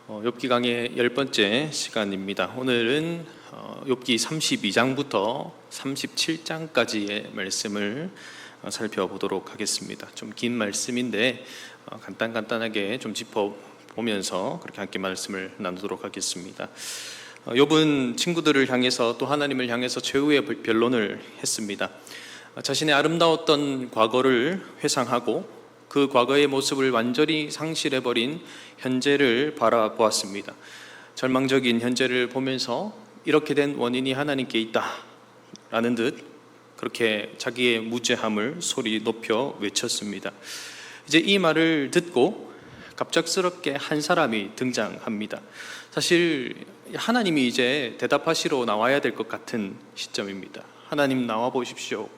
욥기 강의 10번째 시간입니다. 오늘은 욥기 32장부터 37장까지의 말씀을 살펴보도록 하겠습니다. 좀 긴 말씀인데 간단하게 좀 짚어보면서 그렇게 함께 말씀을 나누도록 하겠습니다. 욥은 친구들을 향해서 또 하나님을 향해서 최후의 변론을 했습니다. 자신의 아름다웠던 과거를 회상하고 그 과거의 모습을 완전히 상실해버린 현재를 바라보았습니다. 절망적인 현재를 보면서 이렇게 된 원인이 하나님께 있다 라는 듯 그렇게 자기의 무죄함을 소리 높여 외쳤습니다. 이제 이 말을 듣고 갑작스럽게 한 사람이 등장합니다. 사실 하나님이 이제 대답하시러 나와야 될 것 같은 시점입니다. 하나님 나와 보십시오.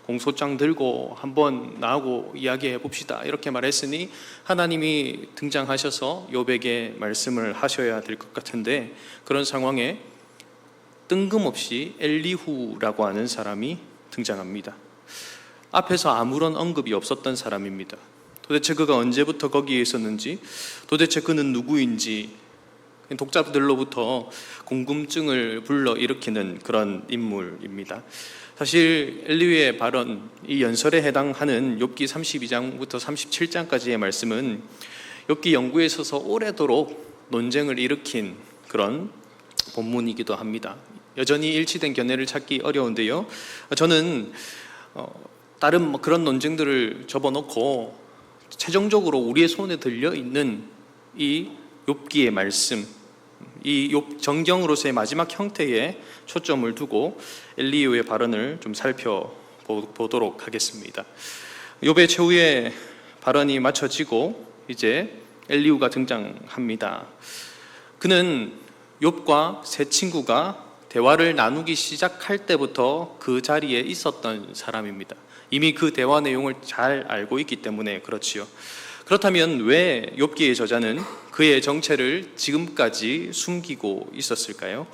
공소장 들고 한번 나하고 이야기해 봅시다 이렇게 말했으니 하나님이 등장하셔서 욥에게 말씀을 하셔야 될 것 같은데, 그런 상황에 뜬금없이 엘리후라고 하는 사람이 등장합니다. 앞에서 아무런 언급이 없었던 사람입니다. 도대체 그가 언제부터 거기에 있었는지, 도대체 그는 누구인지 독자들로부터 궁금증을 불러일으키는 그런 인물입니다. 사실 엘리후의 발언, 이 연설에 해당하는 욥기 32장부터 37장까지의 말씀은 욥기 연구에 있어서 오래도록 논쟁을 일으킨 그런 본문이기도 합니다. 여전히 일치된 견해를 찾기 어려운데요, 저는 다른 그런 논쟁들을 접어놓고 최종적으로 우리의 손에 들려있는 이 욥기의 말씀, 이 욥 정경으로서의 마지막 형태에 초점을 두고 엘리후의 발언을 좀 살펴보도록 하겠습니다. 욥의 최후의 발언이 마쳐지고 이제 엘리후가 등장합니다. 그는 욥과 세 친구가 대화를 나누기 시작할 때부터 그 자리에 있었던 사람입니다. 이미 그 대화 내용을 잘 알고 있기 때문에 그렇지요. 그렇다면 왜 욥기의 저자는 그의 정체를 지금까지 숨기고 있었을까요?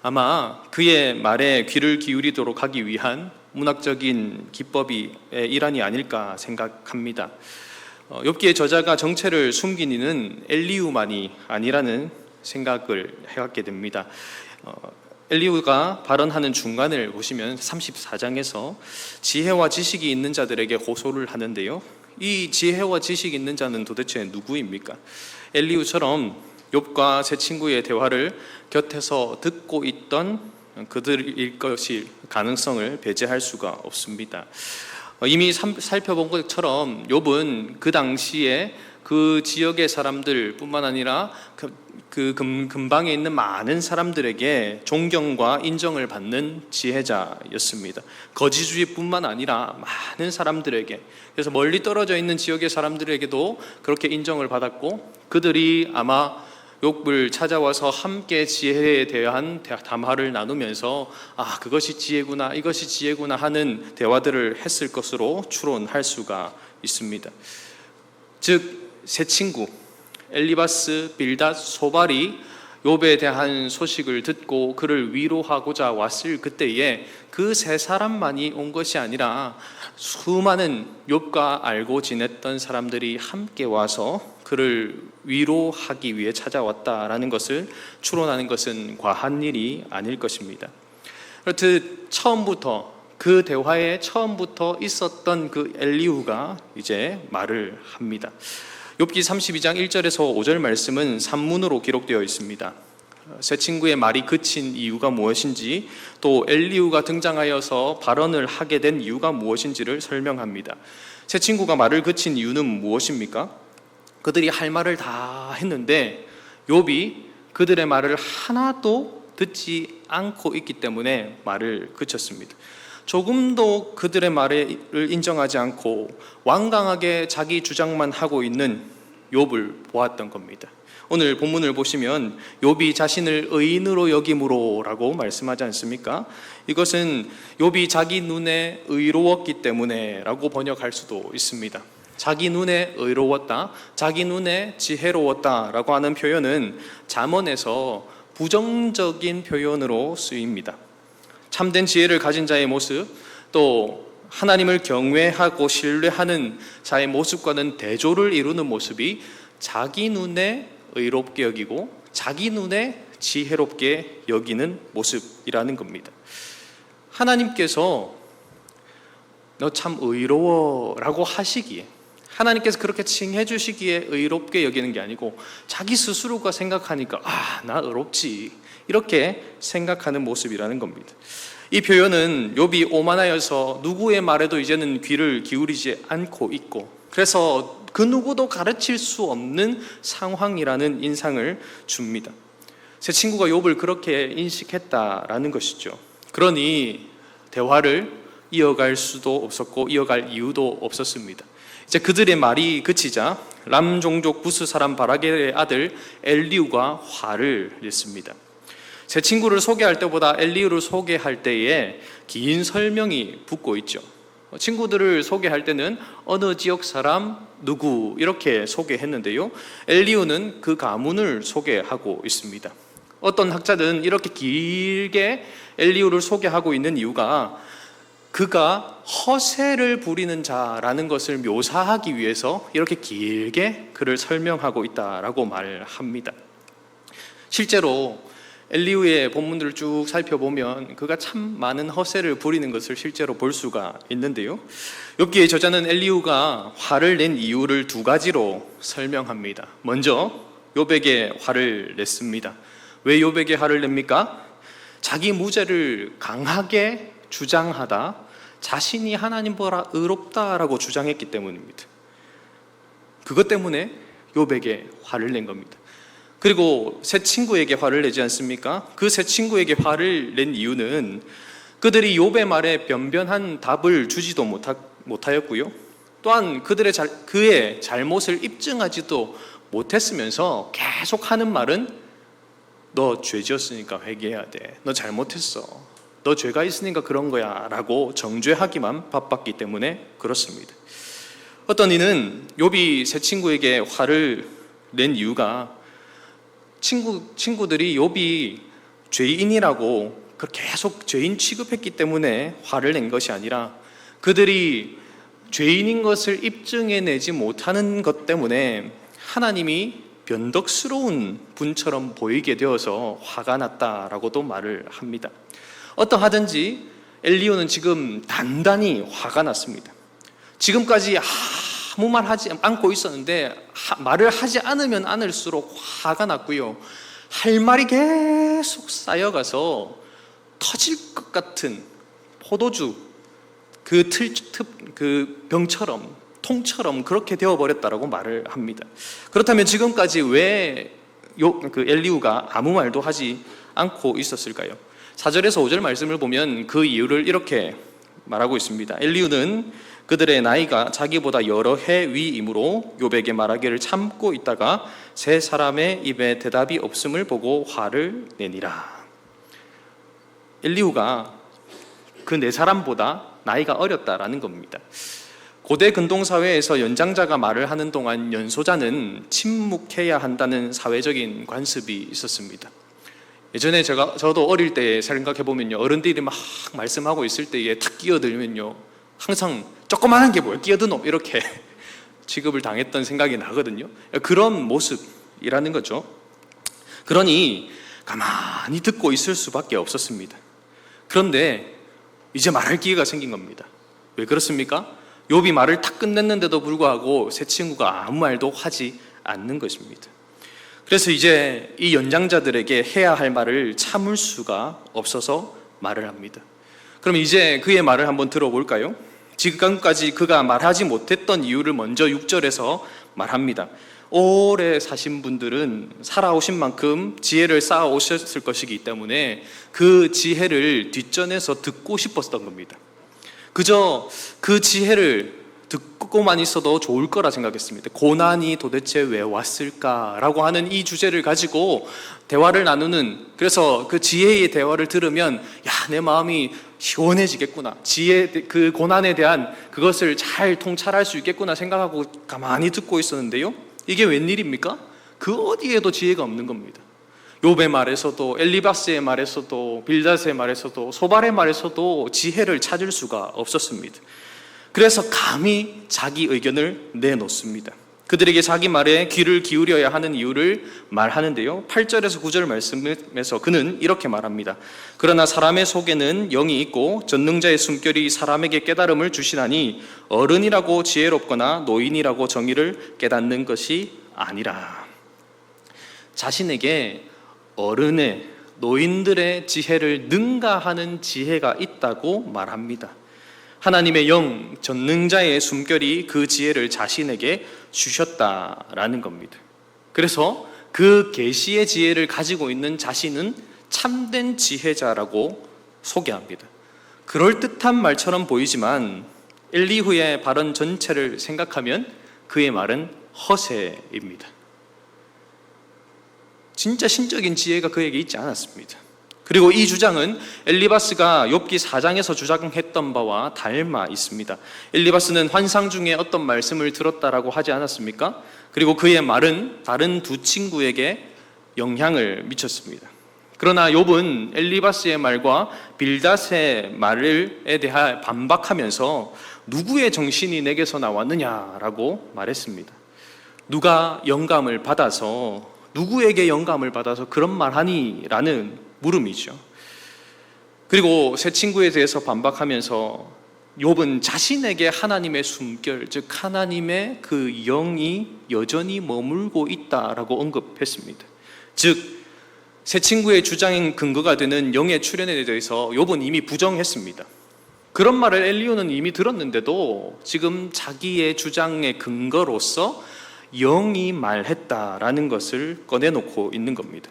아마 그의 말에 귀를 기울이도록 하기 위한 문학적인 기법의 일환이 아닐까 생각합니다. 욥기의 저자가 정체를 숨긴 이는 엘리후만이 아니라는 생각을 해갖게 됩니다. 엘리후가 발언하는 중간을 보시면 34장에서 지혜와 지식이 있는 자들에게 호소를 하는데요, 이 지혜와 지식이 있는 자는 도대체 누구입니까? 엘리후처럼 욥과 세 친구의 대화를 곁에서 듣고 있던 그들일 것일 가능성을 배제할 수가 없습니다. 이미 살펴본 것처럼 욥은 그 당시에 그 지역의 사람들 뿐만 아니라 그 근방에 있는 많은 사람들에게 존경과 인정을 받는 지혜자였습니다. 거지주의뿐만 아니라 많은 사람들에게, 그래서 멀리 떨어져 있는 지역의 사람들에게도 그렇게 인정을 받았고, 그들이 아마 욥을 찾아와서 함께 지혜에 대한 담화를 나누면서 그것이 지혜구나, 이것이 지혜구나 하는 대화들을 했을 것으로 추론할 수가 있습니다. 즉 세 친구 엘리바스, 빌닷, 소발이 욥에 대한 소식을 듣고 그를 위로하고자 왔을 그때에 그 세 사람만이 온 것이 아니라 수많은 욥과 알고 지냈던 사람들이 함께 와서 그를 위로하기 위해 찾아왔다라는 것을 추론하는 것은 과한 일이 아닐 것입니다. 그렇듯 그 대화의 처음부터 있었던 그 엘리후가 이제 말을 합니다. 욥기 32장 1절에서 5절 말씀은 산문으로 기록되어 있습니다. 세 친구의 말이 그친 이유가 무엇인지, 또 엘리후가 등장하여서 발언을 하게 된 이유가 무엇인지를 설명합니다. 세 친구가 말을 그친 이유는 무엇입니까? 그들이 할 말을 다 했는데 욥이 그들의 말을 하나도 듣지 않고 있기 때문에 말을 그쳤습니다. 조금도 그들의 말을 인정하지 않고 완강하게 자기 주장만 하고 있는 욥을 보았던 겁니다. 오늘 본문을 보시면 욥이 자신을 의인으로 여김으로 라고 말씀하지 않습니까? 이것은 욥이 자기 눈에 의로웠기 때문에 라고 번역할 수도 있습니다. 자기 눈에 의로웠다, 자기 눈에 지혜로웠다 라고 하는 표현은 잠언에서 부정적인 표현으로 쓰입니다. 참된 지혜를 가진 자의 모습, 또 하나님을 경외하고 신뢰하는 자의 모습과는 대조를 이루는 모습이 자기 눈에 의롭게 여기고 자기 눈에 지혜롭게 여기는 모습이라는 겁니다. 하나님께서 너 참 의로워라고 하시기에, 하나님께서 그렇게 칭해 주시기에 의롭게 여기는 게 아니고 자기 스스로가 생각하니까 나 의롭지 이렇게 생각하는 모습이라는 겁니다. 이 표현은 욥이 오만하여서 누구의 말에도 이제는 귀를 기울이지 않고 있고, 그래서 그 누구도 가르칠 수 없는 상황이라는 인상을 줍니다. 제 친구가 욥을 그렇게 인식했다라는 것이죠. 그러니 대화를 이어갈 수도 없었고 이어갈 이유도 없었습니다. 이제 그들의 말이 그치자 람 종족 부스 사람 바라겔의 아들 엘리우가 화를 냈습니다. 제 친구를 소개할 때보다 엘리우를 소개할 때에 긴 설명이 붙고 있죠. 친구들을 소개할 때는 어느 지역 사람 누구 이렇게 소개했는데요, 엘리우는 그 가문을 소개하고 있습니다. 어떤 학자들은 이렇게 길게 엘리우를 소개하고 있는 이유가 그가 허세를 부리는 자라는 것을 묘사하기 위해서 이렇게 길게 그를 설명하고 있다라고 말합니다. 실제로 엘리우의 본문들을 쭉 살펴보면 그가 참 많은 허세를 부리는 것을 실제로 볼 수가 있는데요, 욥기의 저자는 엘리우가 화를 낸 이유를 두 가지로 설명합니다. 먼저 욥에게 화를 냈습니다. 왜 욥에게 화를 냅니까? 자기 무죄를 강하게 주장하다 자신이 하나님보다 의롭다라고 주장했기 때문입니다. 그것 때문에 욥에게 화를 낸 겁니다. 그리고 새 친구에게 화를 내지 않습니까? 그 새 친구에게 화를 낸 이유는 그들이 욥의 말에 변변한 답을 주지도 못하였고요, 또한 그의 잘못을 입증하지도 못했으면서 계속 하는 말은 너 죄 지었으니까 회개해야 돼, 너 잘못했어, 너 죄가 있으니까 그런 거야 라고 정죄하기만 바빴기 때문에 그렇습니다. 어떤 이는 욥이 새 친구에게 화를 낸 이유가 친구들이 욥이 죄인이라고 계속 죄인 취급했기 때문에 화를 낸 것이 아니라 그들이 죄인인 것을 입증해내지 못하는 것 때문에 하나님이 변덕스러운 분처럼 보이게 되어서 화가 났다라고도 말을 합니다. 어떠하든지 엘리우는 지금 단단히 화가 났습니다. 지금까지 아무 말 하지 않고 있었는데 말을 하지 않으면 않을수록 화가 났고요, 할 말이 계속 쌓여가서 터질 것 같은 포도주 그 병처럼 통처럼 그렇게 되어버렸다라고 말을 합니다. 그렇다면 지금까지 왜 엘리우가 아무 말도 하지 않고 있었을까요? 4절에서 5절 말씀을 보면 그 이유를 이렇게 말하고 있습니다. 엘리우는 그들의 나이가 자기보다 여러 해 위이므로 욥에게 말하기를 참고 있다가 세 사람의 입에 대답이 없음을 보고 화를 내니라. 엘리우가 그 네 사람보다 나이가 어렸다라는 겁니다. 고대 근동사회에서 연장자가 말을 하는 동안 연소자는 침묵해야 한다는 사회적인 관습이 있었습니다. 예전에 저도 어릴 때 생각해보면요, 어른들이 막 말씀하고 있을 때에 탁 끼어들면요, 항상 조그마한 게 뭐야, 끼어든 놈 이렇게 취급을 당했던 생각이 나거든요. 그런 모습이라는 거죠. 그러니 가만히 듣고 있을 수밖에 없었습니다. 그런데 이제 말할 기회가 생긴 겁니다. 왜 그렇습니까? 욥이 말을 탁 끝냈는데도 불구하고 새 친구가 아무 말도 하지 않는 것입니다. 그래서 이제 이 연장자들에게 해야 할 말을 참을 수가 없어서 말을 합니다. 그럼 이제 그의 말을 한번 들어볼까요? 지금까지 그가 말하지 못했던 이유를 먼저 6절에서 말합니다. 오래 사신 분들은 살아오신 만큼 지혜를 쌓아오셨을 것이기 때문에 그 지혜를 뒷전에서 듣고 싶었던 겁니다. 그저 그 지혜를 듣고만 있어도 좋을 거라 생각했습니다. 고난이 도대체 왜 왔을까라고 하는 이 주제를 가지고 대화를 나누는, 그래서 그 지혜의 대화를 들으면 내 마음이 시원해지겠구나, 그 고난에 대한 그것을 잘 통찰할 수 있겠구나 생각하고 가만히 듣고 있었는데요, 이게 웬일입니까? 그 어디에도 지혜가 없는 겁니다. 욥의 말에서도, 엘리바스의 말에서도, 빌닷의 말에서도, 소발의 말에서도 지혜를 찾을 수가 없었습니다. 그래서 감히 자기 의견을 내놓습니다. 그들에게 자기 말에 귀를 기울여야 하는 이유를 말하는데요. 8절에서 9절 말씀에서 그는 이렇게 말합니다. 그러나 사람의 속에는 영이 있고 전능자의 숨결이 사람에게 깨달음을 주시나니 어른이라고 지혜롭거나 노인이라고 정의를 깨닫는 것이 아니라. 자신에게 어른의, 노인들의 지혜를 능가하는 지혜가 있다고 말합니다. 하나님의 영, 전능자의 숨결이 그 지혜를 자신에게 주셨다라는 겁니다. 그래서 그 계시의 지혜를 가지고 있는 자신은 참된 지혜자라고 소개합니다. 그럴듯한 말처럼 보이지만 엘리후의 발언 전체를 생각하면 그의 말은 허세입니다. 진짜 신적인 지혜가 그에게 있지 않았습니다. 그리고 이 주장은 엘리바스가 욥기 4장에서 주장했던 바와 닮아 있습니다. 엘리바스는 환상 중에 어떤 말씀을 들었다라고 하지 않았습니까? 그리고 그의 말은 다른 두 친구에게 영향을 미쳤습니다. 그러나 욥은 엘리바스의 말과 빌닷의 말에 대해 반박하면서 누구의 정신이 내게서 나왔느냐라고 말했습니다. 누가 영감을 받아서, 누구에게 영감을 받아서 그런 말하니? 라는 물음이죠. 그리고 새 친구에 대해서 반박하면서 욥은 자신에게 하나님의 숨결, 즉 하나님의 그 영이 여전히 머물고 있다라고 언급했습니다. 즉 새 친구의 주장의 근거가 되는 영의 출현에 대해서 욥은 이미 부정했습니다. 그런 말을 엘리후는 이미 들었는데도 지금 자기의 주장의 근거로서 영이 말했다라는 것을 꺼내놓고 있는 겁니다.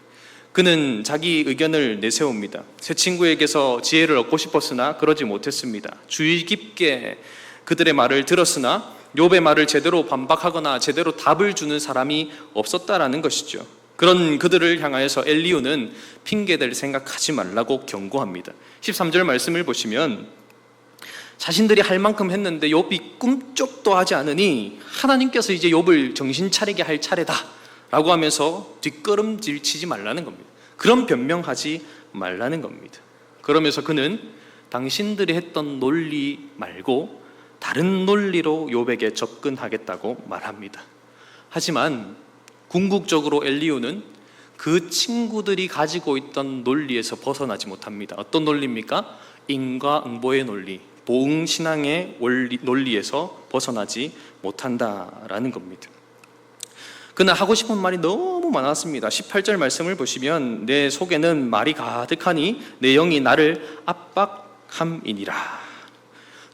그는 자기 의견을 내세웁니다. 새 친구에게서 지혜를 얻고 싶었으나 그러지 못했습니다. 주의 깊게 그들의 말을 들었으나 욥의 말을 제대로 반박하거나 제대로 답을 주는 사람이 없었다라는 것이죠. 그런 그들을 향하여서 엘리후는 핑계될 생각하지 말라고 경고합니다. 13절 말씀을 보시면 자신들이 할 만큼 했는데 욥이 꿈쩍도 하지 않으니 하나님께서 이제 욥을 정신 차리게 할 차례다 라고 하면서 뒷걸음질 치지 말라는 겁니다. 그런 변명하지 말라는 겁니다. 그러면서 그는 당신들이 했던 논리 말고 다른 논리로 욥에게 접근하겠다고 말합니다. 하지만 궁극적으로 엘리후는 그 친구들이 가지고 있던 논리에서 벗어나지 못합니다. 어떤 논리입니까? 인과응보의 논리, 보응신앙의 논리에서 벗어나지 못한다라는 겁니다. 그는 하고 싶은 말이 너무 많았습니다. 18절 말씀을 보시면 내 속에는 말이 가득하니 내 영이 나를 압박함이니라.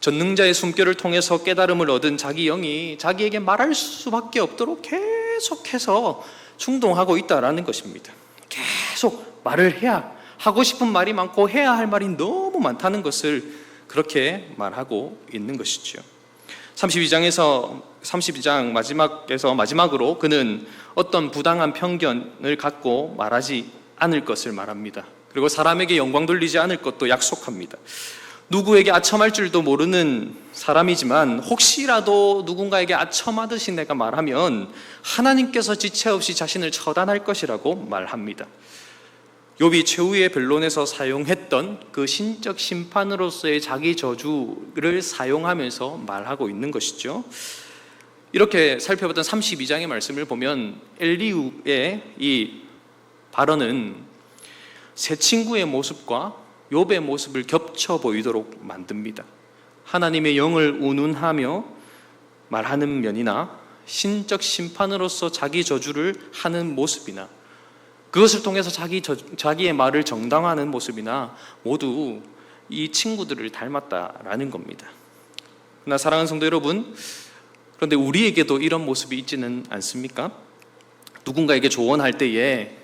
전능자의 숨결을 통해서 깨달음을 얻은 자기 영이 자기에게 말할 수밖에 없도록 계속해서 충동하고 있다라는 것입니다. 계속 말을 해야, 하고 싶은 말이 많고 해야 할 말이 너무 많다는 것을 그렇게 말하고 있는 것이죠. 32장 마지막으로 그는 어떤 부당한 편견을 갖고 말하지 않을 것을 말합니다. 그리고 사람에게 영광 돌리지 않을 것도 약속합니다. 누구에게 아첨할 줄도 모르는 사람이지만 혹시라도 누군가에게 아첨하듯이 내가 말하면 하나님께서 지체 없이 자신을 처단할 것이라고 말합니다. 욥이 최후의 변론에서 사용했던 그 신적 심판으로서의 자기 저주를 사용하면서 말하고 있는 것이죠. 이렇게 살펴봤던 32장의 말씀을 보면 엘리후의 이 발언은 새 친구의 모습과 욥의 모습을 겹쳐 보이도록 만듭니다. 하나님의 영을 운운하며 말하는 면이나 신적 심판으로서 자기 저주를 하는 모습이나 그것을 통해서 자기의 말을 정당화하는 모습이나 모두 이 친구들을 닮았다라는 겁니다. 그러나 사랑하는 성도 여러분, 그런데 우리에게도 이런 모습이 있지는 않습니까? 누군가에게 조언할 때에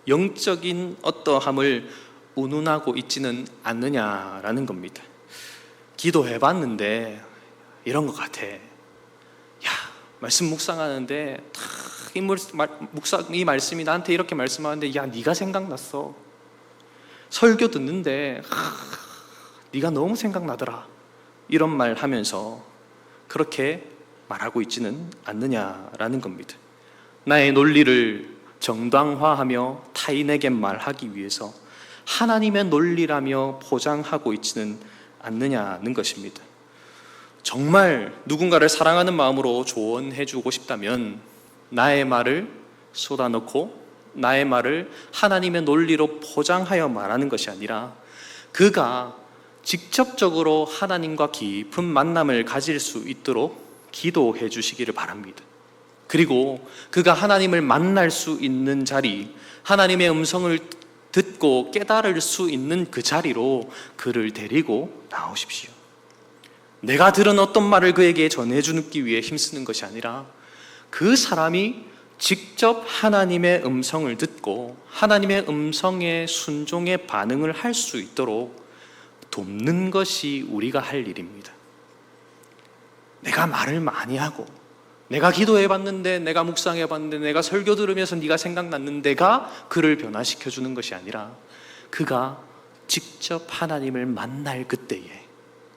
영적인 어떠함을 운운하고 있지는 않느냐라는 겁니다. 기도해봤는데 이런 것 같아. 야, 말씀 묵상하는데 이 말씀이 나한테 이렇게 말씀하는데 야, 네가 생각났어. 설교 듣는데 네가 너무 생각나더라. 이런 말 하면서 그렇게 말하고 있지는 않느냐라는 겁니다. 나의 논리를 정당화하며 타인에게 말하기 위해서 하나님의 논리라며 포장하고 있지는 않느냐는 것입니다. 정말 누군가를 사랑하는 마음으로 조언해주고 싶다면 나의 말을 쏟아넣고 나의 말을 하나님의 논리로 포장하여 말하는 것이 아니라 그가 직접적으로 하나님과 깊은 만남을 가질 수 있도록 기도해 주시기를 바랍니다. 그리고 그가 하나님을 만날 수 있는 자리, 하나님의 음성을 듣고 깨달을 수 있는 그 자리로 그를 데리고 나오십시오. 내가 들은 어떤 말을 그에게 전해주기 위해 힘쓰는 것이 아니라 그 사람이 직접 하나님의 음성을 듣고 하나님의 음성에 순종의 반응을 할 수 있도록 돕는 것이 우리가 할 일입니다. 내가 말을 많이 하고 내가 기도해 봤는데, 내가 묵상해 봤는데, 내가 설교 들으면서 네가 생각났는데가 그를 변화시켜 주는 것이 아니라 그가 직접 하나님을 만날 그때에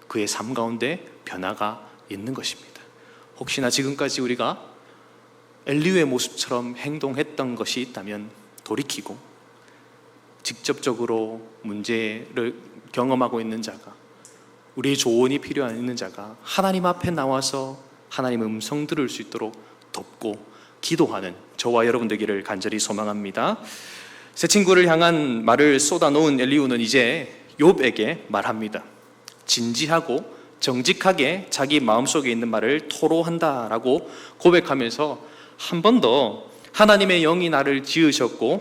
그의 삶 가운데 변화가 있는 것입니다. 혹시나 지금까지 우리가 엘리후의 모습처럼 행동했던 것이 있다면 돌이키고 직접적으로 문제를 경험하고 있는 자가, 우리의 조언이 필요한 있는 자가 하나님 앞에 나와서 하나님의 음성 들을 수 있도록 돕고 기도하는 저와 여러분 되기를 간절히 소망합니다. 새 친구를 향한 말을 쏟아놓은 엘리후는 이제 욥에게 말합니다. 진지하고 정직하게 자기 마음속에 있는 말을 토로한다라고 고백하면서 한 번 더 하나님의 영이 나를 지으셨고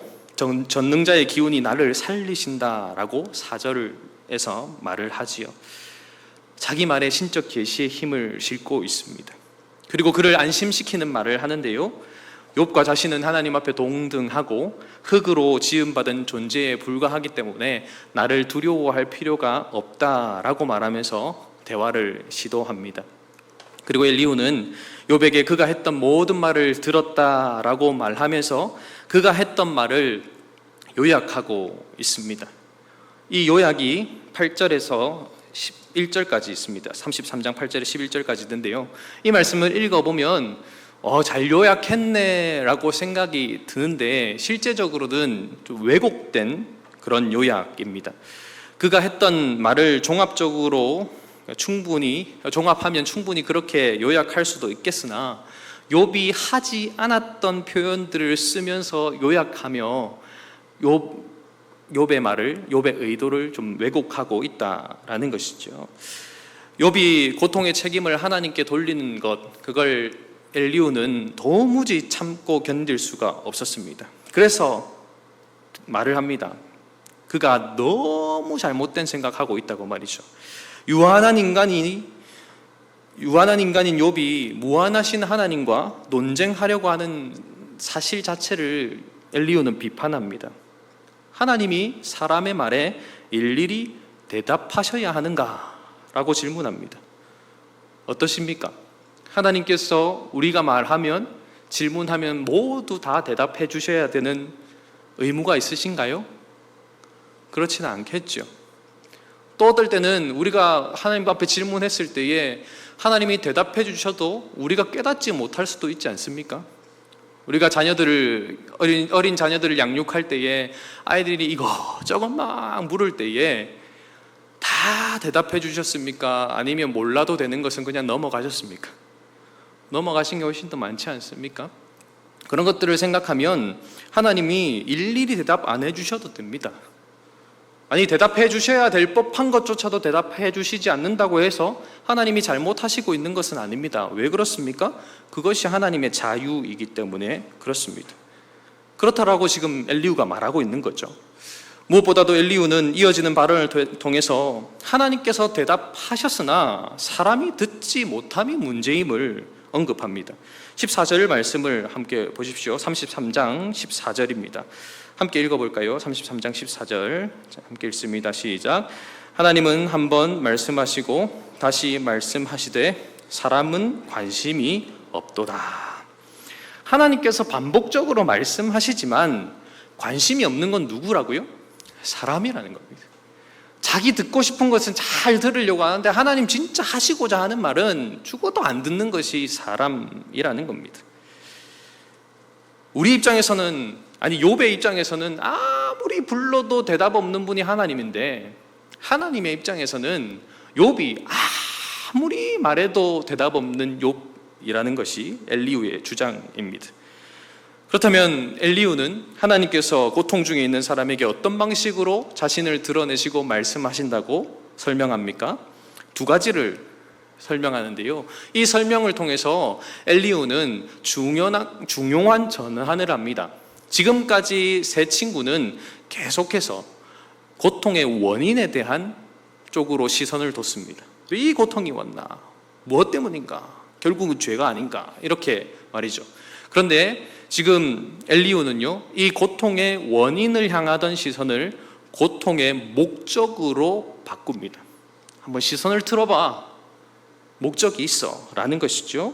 전능자의 기운이 나를 살리신다라고 4절에서 말을 하지요. 자기 말에 신적 계시의 힘을 싣고 있습니다. 그리고 그를 안심시키는 말을 하는데요, 욥과 자신은 하나님 앞에 동등하고 흙으로 지음받은 존재에 불과하기 때문에 나를 두려워할 필요가 없다라고 말하면서 대화를 시도합니다. 그리고 엘리후는 욥에게 그가 했던 모든 말을 들었다라고 말하면서 그가 했던 말을 요약하고 있습니다. 이 요약이 8절에서 11절까지 있습니다. 33장 8절에 11절까지 있는데요, 이 말씀을 읽어보면 잘 요약했네 라고 생각이 드는데 실제적으로는 좀 왜곡된 그런 요약입니다. 그가 했던 말을 종합하면 충분히 그렇게 요약할 수도 있겠으나 욥이 하지 않았던 표현들을 쓰면서 요약하며 욥의 말을, 욥의 의도를 좀 왜곡하고 있다라는 것이죠. 욥이 고통의 책임을 하나님께 돌리는 것, 그걸 엘리후는 도무지 참고 견딜 수가 없었습니다. 그래서 말을 합니다. 그가 너무 잘못된 생각하고 있다고 말이죠. 유한한 인간인 욥이 무한하신 하나님과 논쟁하려고 하는 사실 자체를 엘리후는 비판합니다. 하나님이 사람의 말에 일일이 대답하셔야 하는가? 라고 질문합니다. 어떠십니까? 하나님께서 우리가 말하면, 질문하면 모두 다 대답해 주셔야 되는 의무가 있으신가요? 그렇지는 않겠죠. 또 어떨 때는 우리가 하나님 앞에 질문했을 때에 하나님이 대답해 주셔도 우리가 깨닫지 못할 수도 있지 않습니까? 우리가 어린 자녀들을 양육할 때에 아이들이 이것저것 막 물을 때에 다 대답해 주셨습니까? 아니면 몰라도 되는 것은 그냥 넘어가셨습니까? 넘어가신 게 훨씬 더 많지 않습니까? 그런 것들을 생각하면 하나님이 일일이 대답 안 해주셔도 됩니다. 아니, 대답해 주셔야 될 법한 것조차도 대답해 주시지 않는다고 해서 하나님이 잘못하시고 있는 것은 아닙니다. 왜 그렇습니까? 그것이 하나님의 자유이기 때문에 그렇습니다. 그렇다라고 지금 엘리후가 말하고 있는 거죠. 무엇보다도 엘리후는 이어지는 발언을 통해서 하나님께서 대답하셨으나 사람이 듣지 못함이 문제임을 언급합니다. 14절 말씀을 함께 보십시오. 33장 14절입니다. 함께 읽어볼까요? 33장 14절 함께 읽습니다. 시작. 하나님은 한번 말씀하시고 다시 말씀하시되 사람은 관심이 없도다. 하나님께서 반복적으로 말씀하시지만 관심이 없는 건 누구라고요? 사람이라는 겁니다. 자기 듣고 싶은 것은 잘 들으려고 하는데 하나님 진짜 하시고자 하는 말은 죽어도 안 듣는 것이 사람이라는 겁니다. 우리 입장에서는, 욥의 입장에서는 아무리 불러도 대답 없는 분이 하나님인데, 하나님의 입장에서는 욥이 아무리 말해도 대답 없는 욥이라는 것이 엘리후의 주장입니다. 그렇다면 엘리후는 하나님께서 고통 중에 있는 사람에게 어떤 방식으로 자신을 드러내시고 말씀하신다고 설명합니까? 두 가지를 설명하는데요. 이 설명을 통해서 엘리후는 중요한 전환을 합니다. 지금까지 세 친구는 계속해서 고통의 원인에 대한 쪽으로 시선을 뒀습니다. 왜 이 고통이 왔나? 무엇 때문인가? 결국은 죄가 아닌가? 이렇게 말이죠. 그런데 지금 엘리후는요, 이 고통의 원인을 향하던 시선을 고통의 목적으로 바꿉니다. 한번 시선을 틀어봐. 목적이 있어. 라는 것이죠.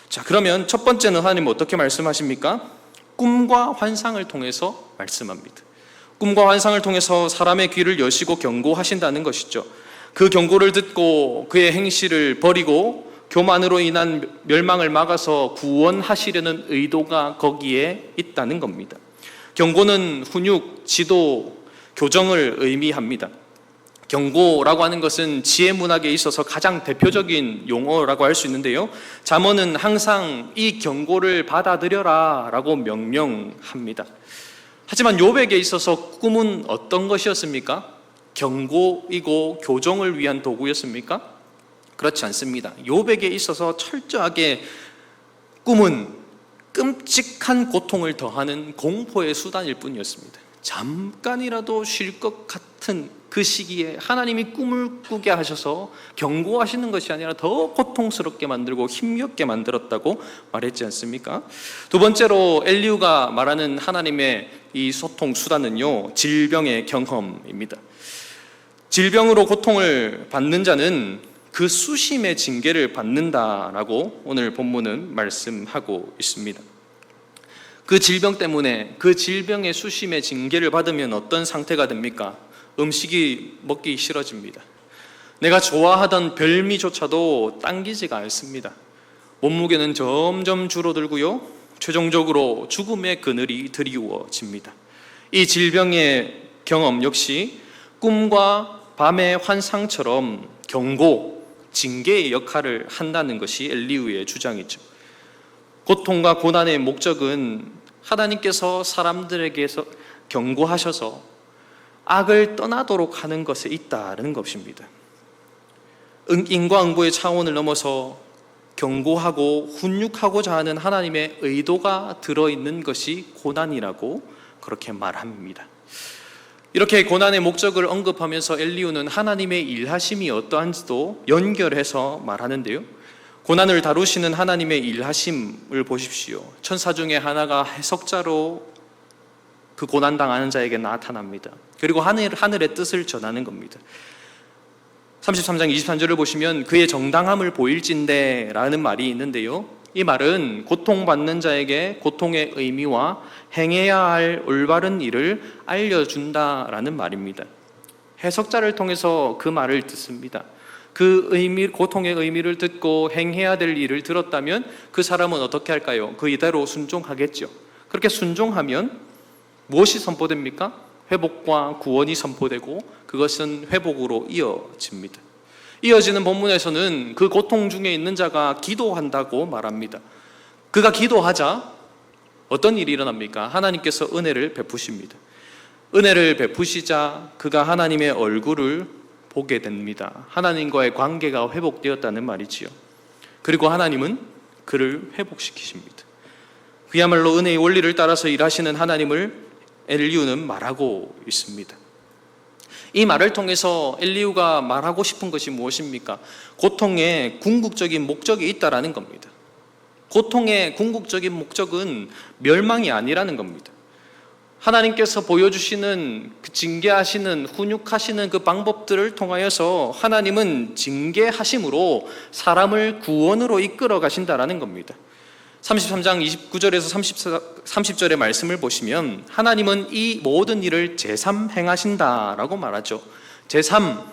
자, 그러면 첫 번째는 하나님 어떻게 말씀하십니까? 꿈과 환상을 통해서 말씀합니다. 꿈과 환상을 통해서 사람의 귀를 여시고 경고하신다는 것이죠. 그 경고를 듣고 그의 행실을 버리고 교만으로 인한 멸망을 막아서 구원하시려는 의도가 거기에 있다는 겁니다. 경고는 훈육, 지도, 교정을 의미합니다. 경고라고 하는 것은 지혜 문학에 있어서 가장 대표적인 용어라고 할 수 있는데요. 잠언은 항상 이 경고를 받아들여라 라고 명령합니다. 하지만 욥에게 있어서 꿈은 어떤 것이었습니까? 경고이고 교정을 위한 도구였습니까? 그렇지 않습니다. 욥에게 있어서 철저하게 꿈은 끔찍한 고통을 더하는 공포의 수단일 뿐이었습니다. 잠깐이라도 쉴 것 같은 그 시기에 하나님이 꿈을 꾸게 하셔서 경고하시는 것이 아니라 더 고통스럽게 만들고 힘겹게 만들었다고 말했지 않습니까? 두 번째로 엘리후가 말하는 하나님의 이 소통 수단은요, 질병의 경험입니다. 질병으로 고통을 받는 자는 그 수심의 징계를 받는다라고 오늘 본문은 말씀하고 있습니다. 그 질병 때문에 그 질병의 수심의 징계를 받으면 어떤 상태가 됩니까? 음식이 먹기 싫어집니다. 내가 좋아하던 별미조차도 당기지가 않습니다. 몸무게는 점점 줄어들고요, 최종적으로 죽음의 그늘이 드리워집니다. 이 질병의 경험 역시 꿈과 밤의 환상처럼 경고, 징계의 역할을 한다는 것이 엘리후의 주장이죠. 고통과 고난의 목적은 하나님께서 사람들에게서 경고하셔서 악을 떠나도록 하는 것에 있다는 것입니다. 인과응보의 차원을 넘어서 경고하고 훈육하고자 하는 하나님의 의도가 들어있는 것이 고난이라고 그렇게 말합니다. 이렇게 고난의 목적을 언급하면서 엘리후는 하나님의 일하심이 어떠한지도 연결해서 말하는데요. 고난을 다루시는 하나님의 일하심을 보십시오. 천사 중에 하나가 해석자로 그 고난당하는 자에게 나타납니다. 그리고 하늘의 뜻을 전하는 겁니다. 33장 23절을 보시면 그의 정당함을 보일진대 라는 말이 있는데요. 이 말은 고통받는 자에게 고통의 의미와 행해야 할 올바른 일을 알려준다라는 말입니다. 해석자를 통해서 그 말을 듣습니다. 그 의미, 고통의 의미를 듣고 행해야 될 일을 들었다면 그 사람은 어떻게 할까요? 그 이대로 순종하겠죠. 그렇게 순종하면 무엇이 선포됩니까? 회복과 구원이 선포되고 그것은 회복으로 이어집니다. 이어지는 본문에서는 그 고통 중에 있는 자가 기도한다고 말합니다. 그가 기도하자 어떤 일이 일어납니까? 하나님께서 은혜를 베푸십니다. 은혜를 베푸시자 그가 하나님의 얼굴을 보게 됩니다. 하나님과의 관계가 회복되었다는 말이지요. 그리고 하나님은 그를 회복시키십니다. 그야말로 은혜의 원리를 따라서 일하시는 하나님을 엘리후는 말하고 있습니다. 이 말을 통해서 엘리후가 말하고 싶은 것이 무엇입니까? 고통에 궁극적인 목적이 있다라는 겁니다. 고통의 궁극적인 목적은 멸망이 아니라는 겁니다. 하나님께서 보여주시는 그 징계하시는 훈육하시는 그 방법들을 통하여서 하나님은 징계하심으로 사람을 구원으로 이끌어 가신다라는 겁니다. 33장 29절에서 30절의 말씀을 보시면 하나님은 이 모든 일을 제3 행하신다라고 말하죠. 제3,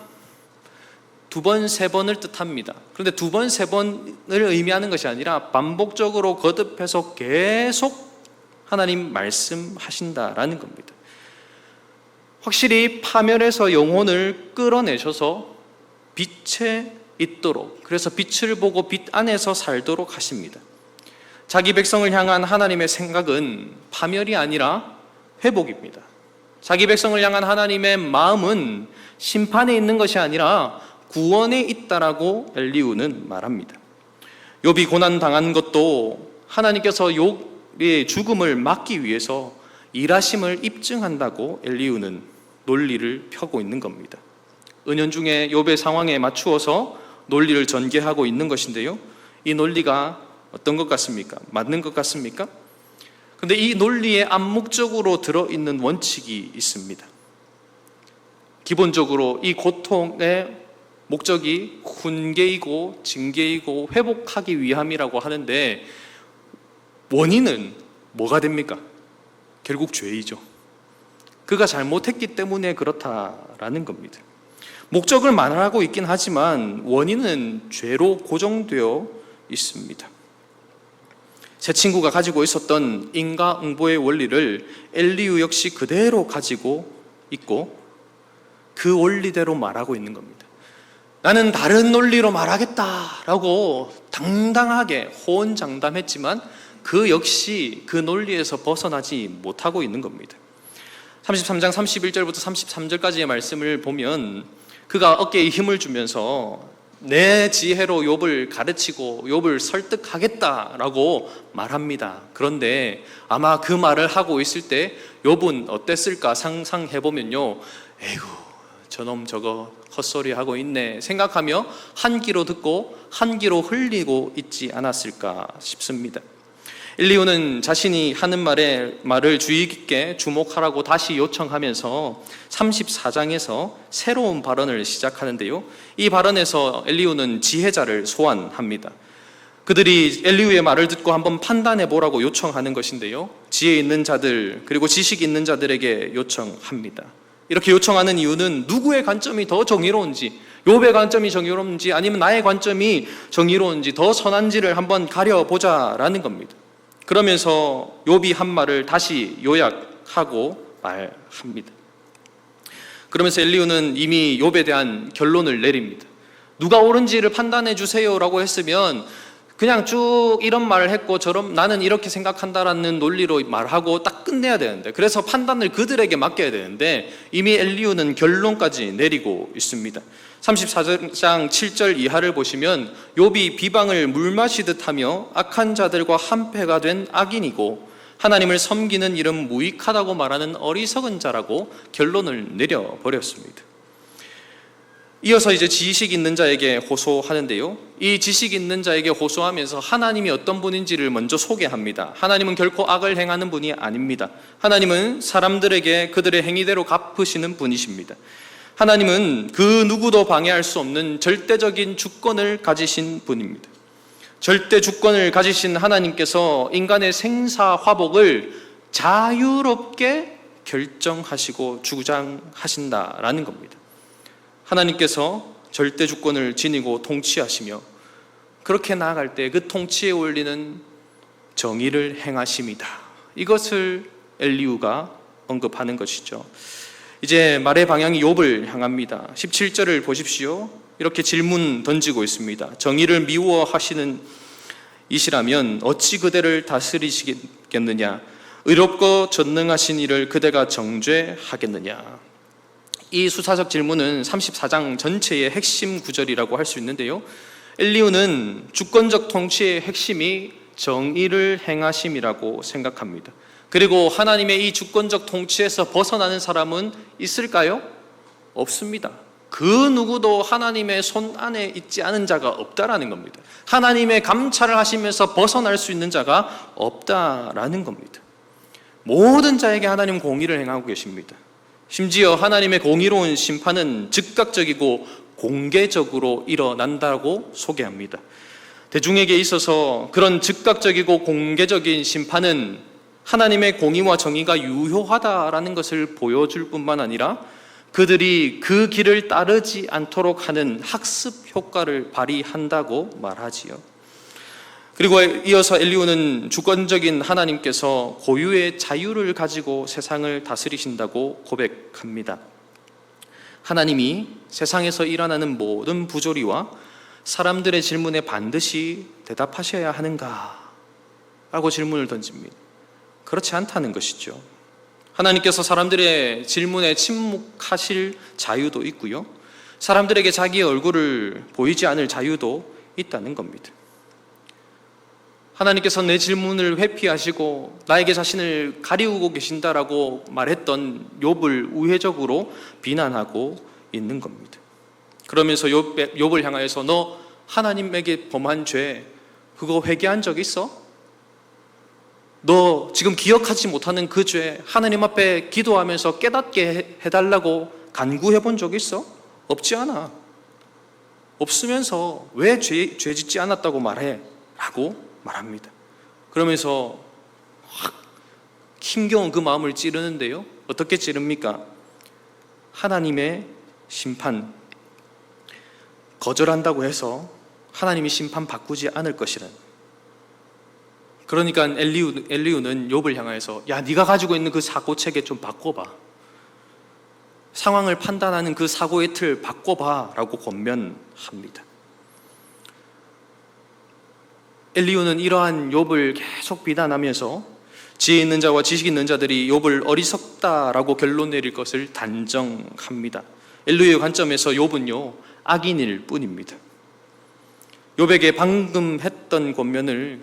두 번, 세 번을 뜻합니다. 그런데 두 번, 세 번을 의미하는 것이 아니라 반복적으로 거듭해서 계속 하나님 말씀하신다라는 겁니다. 확실히 파멸해서 영혼을 끌어내셔서 빛에 있도록, 그래서 빛을 보고 빛 안에서 살도록 하십니다. 자기 백성을 향한 하나님의 생각은 파멸이 아니라 회복입니다. 자기 백성을 향한 하나님의 마음은 심판에 있는 것이 아니라 구원에 있다라고 엘리후는 말합니다. 욥이 고난 당한 것도 하나님께서 욥의 죽음을 막기 위해서 일하심을 입증한다고 엘리후는 논리를 펴고 있는 겁니다. 은연중에 욥의 상황에 맞추어서 논리를 전개하고 있는 것인데요, 이 논리가 어떤 것 같습니까? 맞는 것 같습니까? 근데 이 논리에 암묵적으로 들어있는 원칙이 있습니다. 기본적으로 이 고통의 목적이 훈계이고 징계이고 회복하기 위함이라고 하는데, 원인은 뭐가 됩니까? 결국 죄이죠. 그가 잘못했기 때문에 그렇다라는 겁니다. 목적을 말하고 있긴 하지만 원인은 죄로 고정되어 있습니다. 제 친구가 가지고 있었던 인과응보의 원리를 엘리후 역시 그대로 가지고 있고 그 원리대로 말하고 있는 겁니다. 나는 다른 논리로 말하겠다라고 당당하게 호언장담했지만 그 역시 그 논리에서 벗어나지 못하고 있는 겁니다. 33장 31절부터 33절까지의 말씀을 보면 그가 어깨에 힘을 주면서 내 지혜로 욥을 가르치고 욥을 설득하겠다라고 말합니다. 그런데 아마 그 말을 하고 있을 때 욥은 어땠을까 상상해보면요, 에이구 저놈 저거 헛소리 하고 있네 생각하며 한 귀로 듣고 한 귀로 흘리고 있지 않았을까 싶습니다. 엘리후는 자신이 하는 말을 주의 깊게 주목하라고 다시 요청하면서 34장에서 새로운 발언을 시작하는데요, 이 발언에서 엘리후는 지혜자를 소환합니다. 그들이 엘리후의 말을 듣고 한번 판단해 보라고 요청하는 것인데요, 지혜 있는 자들 그리고 지식 있는 자들에게 요청합니다. 이렇게 요청하는 이유는 누구의 관점이 더 정의로운지, 욥의 관점이 정의로운지 아니면 나의 관점이 정의로운지 더 선한지를 한번 가려보자라는 겁니다. 그러면서 욥이 한 말을 다시 요약하고 말합니다. 그러면서 엘리후는 이미 욥에 대한 결론을 내립니다. 누가 옳은지를 판단해 주세요라고 했으면 그냥 쭉 이런 말을 했고 저런 나는 이렇게 생각한다라는 논리로 말하고 딱 끝내야 되는데, 그래서 판단을 그들에게 맡겨야 되는데 이미 엘리후는 결론까지 내리고 있습니다. 34장 7절 이하를 보시면 욥이 비방을 물 마시듯 하며 악한 자들과 한패가 된 악인이고 하나님을 섬기는 일은 무익하다고 말하는 어리석은 자라고 결론을 내려버렸습니다. 이어서 이제 지식 있는 자에게 호소하는데요, 이 지식 있는 자에게 호소하면서 하나님이 어떤 분인지를 먼저 소개합니다. 하나님은 결코 악을 행하는 분이 아닙니다. 하나님은 사람들에게 그들의 행위대로 갚으시는 분이십니다. 하나님은 그 누구도 방해할 수 없는 절대적인 주권을 가지신 분입니다. 절대 주권을 가지신 하나님께서 인간의 생사화복을 자유롭게 결정하시고 주장하신다라는 겁니다. 하나님께서 절대 주권을 지니고 통치하시며 그렇게 나아갈 때 그 통치의 원리는 정의를 행하심이다. 이것을 엘리후가 언급하는 것이죠. 이제 말의 방향이 욥을 향합니다. 17절을 보십시오. 이렇게 질문 던지고 있습니다. 정의를 미워하시는 이시라면 어찌 그대를 다스리시겠느냐? 의롭고 전능하신 이를 그대가 정죄하겠느냐? 이 수사적 질문은 34장 전체의 핵심 구절이라고 할 수 있는데요, 엘리후는 주권적 통치의 핵심이 정의를 행하심이라고 생각합니다. 그리고 하나님의 이 주권적 통치에서 벗어나는 사람은 있을까요? 없습니다. 그 누구도 하나님의 손 안에 있지 않은 자가 없다라는 겁니다. 하나님의 감찰을 하시면서 벗어날 수 있는 자가 없다라는 겁니다. 모든 자에게 하나님은 공의를 행하고 계십니다. 심지어 하나님의 공의로운 심판은 즉각적이고 공개적으로 일어난다고 소개합니다. 대중에게 있어서 그런 즉각적이고 공개적인 심판은 하나님의 공의와 정의가 유효하다라는 것을 보여줄 뿐만 아니라 그들이 그 길을 따르지 않도록 하는 학습 효과를 발휘한다고 말하지요. 그리고 이어서 엘리후는 주권적인 하나님께서 고유의 자유를 가지고 세상을 다스리신다고 고백합니다. 하나님이 세상에서 일어나는 모든 부조리와 사람들의 질문에 반드시 대답하셔야 하는가? 라고 질문을 던집니다. 그렇지 않다는 것이죠. 하나님께서 사람들의 질문에 침묵하실 자유도 있고요, 사람들에게 자기의 얼굴을 보이지 않을 자유도 있다는 겁니다. 하나님께서 내 질문을 회피하시고 나에게 자신을 가리우고 계신다라고 말했던 욥을 우회적으로 비난하고 있는 겁니다. 그러면서 욥을 향하여서 너 하나님에게 범한 죄 그거 회개한 적 있어? 너 지금 기억하지 못하는 그 죄 하나님 앞에 기도하면서 깨닫게 해달라고 간구해 본 적 있어? 없지 않아. 없으면서 왜 죄 짓지 않았다고 말해? 라고 말합니다. 그러면서 확 힘겨운 그 마음을 찌르는데요, 어떻게 찌릅니까? 하나님의 심판, 거절한다고 해서 하나님이 심판 바꾸지 않을 것이라는. 그러니까 엘리후는 욥을 향해서 야, 네가 가지고 있는 그 사고체계 좀 바꿔봐, 상황을 판단하는 그 사고의 틀 바꿔봐 라고 권면합니다. 엘리후는 이러한 욥을 계속 비난하면서 지혜 있는 자와 지식 있는 자들이 욥을 어리석다라고 결론 내릴 것을 단정합니다. 엘리후의 관점에서 욥은요, 악인일 뿐입니다. 욥에게 방금 했던 권면을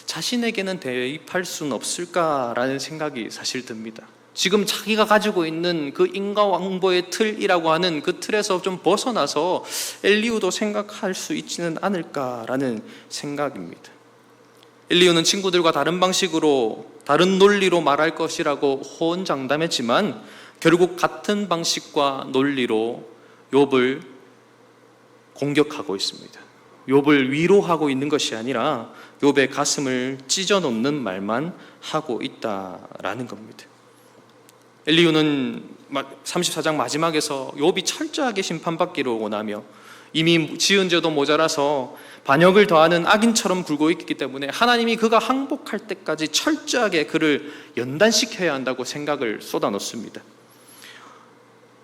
자신에게는 대입할 수는 없을까라는 생각이 사실 듭니다. 지금 자기가 가지고 있는 그 인과왕보의 틀이라고 하는 그 틀에서 좀 벗어나서 엘리후도 생각할 수 있지는 않을까라는 생각입니다. 엘리후는 친구들과 다른 방식으로, 다른 논리로 말할 것이라고 호언장담했지만 결국 같은 방식과 논리로 욥을 공격하고 있습니다. 욥을 위로하고 있는 것이 아니라 욥의 가슴을 찢어놓는 말만 하고 있다라는 겁니다. 엘리후는 34장 마지막에서 욥이 철저하게 심판받기를 원하며 이미 지은 죄도 모자라서 반역을 더하는 악인처럼 굴고 있기 때문에 하나님이 그가 항복할 때까지 철저하게 그를 연단시켜야 한다고 생각을 쏟아놓습니다.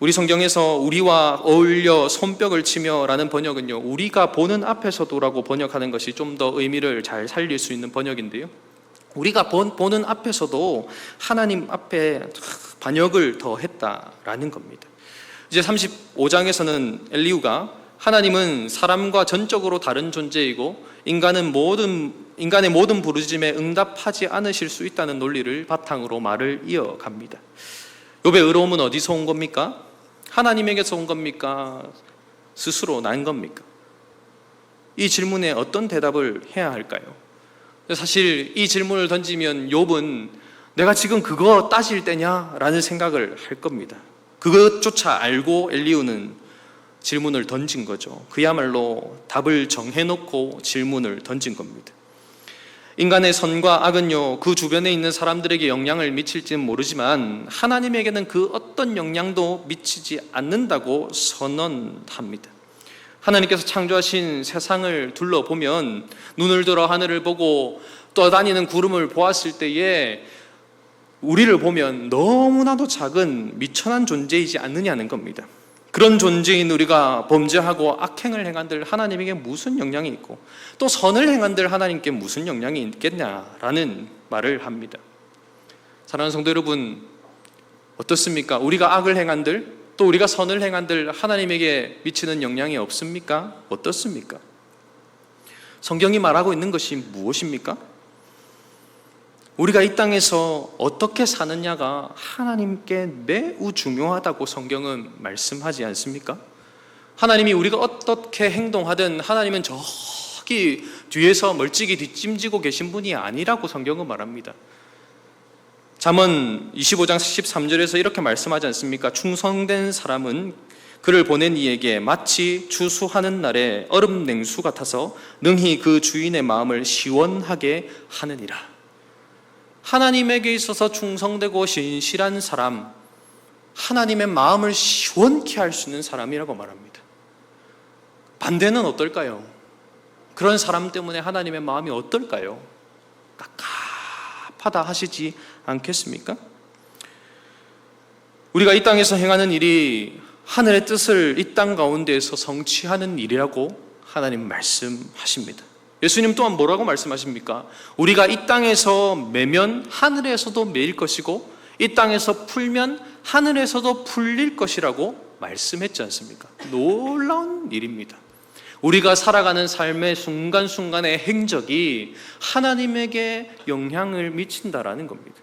우리 성경에서 우리와 어울려 손뼉을 치며 라는 번역은요, 우리가 보는 앞에서도라고 번역하는 것이 좀 더 의미를 잘 살릴 수 있는 번역인데요, 우리가 보는 앞에서도 하나님 앞에 반역을 더했다라는 겁니다. 이제 35장에서는 엘리후가 하나님은 사람과 전적으로 다른 존재이고 인간의 모든 부르짖음에 응답하지 않으실 수 있다는 논리를 바탕으로 말을 이어갑니다. 욥의 의로움은 어디서 온 겁니까? 하나님에게서 온 겁니까? 스스로 난 겁니까? 이 질문에 어떤 대답을 해야 할까요? 사실 이 질문을 던지면 욥은 내가 지금 그거 따질 때냐? 라는 생각을 할 겁니다. 그것조차 알고 엘리후는 질문을 던진 거죠. 그야말로 답을 정해놓고 질문을 던진 겁니다. 인간의 선과 악은요, 그 주변에 있는 사람들에게 영향을 미칠지는 모르지만 하나님에게는 그 어떤 영향도 미치지 않는다고 선언합니다. 하나님께서 창조하신 세상을 둘러보면 눈을 들어 하늘을 보고 떠다니는 구름을 보았을 때에 우리를 보면 너무나도 작은 미천한 존재이지 않느냐는 겁니다. 그런 존재인 우리가 범죄하고 악행을 행한들 하나님에게 무슨 영향이 있고 또 선을 행한들 하나님께 무슨 영향이 있겠냐라는 말을 합니다. 사랑하는 성도 여러분, 어떻습니까? 우리가 악을 행한들 또 우리가 선을 행한들 하나님에게 미치는 영향이 없습니까? 어떻습니까? 성경이 말하고 있는 것이 무엇입니까? 우리가 이 땅에서 어떻게 사느냐가 하나님께 매우 중요하다고 성경은 말씀하지 않습니까? 하나님이 우리가 어떻게 행동하든 하나님은 저기 뒤에서 멀찍이 뒷짐지고 계신 분이 아니라고 성경은 말합니다. 잠언 25장 13절에서 이렇게 말씀하지 않습니까? 충성된 사람은 그를 보낸 이에게 마치 추수하는 날에 얼음 냉수 같아서 능히 그 주인의 마음을 시원하게 하느니라. 하나님에게 있어서 충성되고 신실한 사람, 하나님의 마음을 시원케 할 수 있는 사람이라고 말합니다. 반대는 어떨까요? 그런 사람 때문에 하나님의 마음이 어떨까요? 깝깝하다 하시지 않겠습니까? 우리가 이 땅에서 행하는 일이 하늘의 뜻을 이 땅 가운데에서 성취하는 일이라고 하나님 말씀하십니다. 예수님 또한 뭐라고 말씀하십니까? 우리가 이 땅에서 매면 하늘에서도 매일 것이고 이 땅에서 풀면 하늘에서도 풀릴 것이라고 말씀했지 않습니까? 놀라운 일입니다. 우리가 살아가는 삶의 순간순간의 행적이 하나님에게 영향을 미친다라는 겁니다.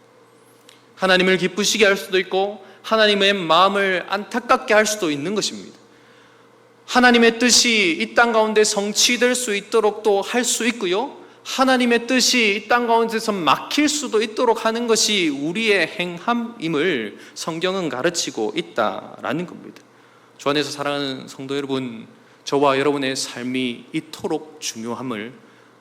하나님을 기쁘시게 할 수도 있고 하나님의 마음을 안타깝게 할 수도 있는 것입니다. 하나님의 뜻이 이 땅 가운데 성취될 수 있도록 또 할 수 있고요, 하나님의 뜻이 이 땅 가운데서 막힐 수도 있도록 하는 것이 우리의 행함임을 성경은 가르치고 있다라는 겁니다. 주 안에서 사랑하는 성도 여러분, 저와 여러분의 삶이 이토록 중요함을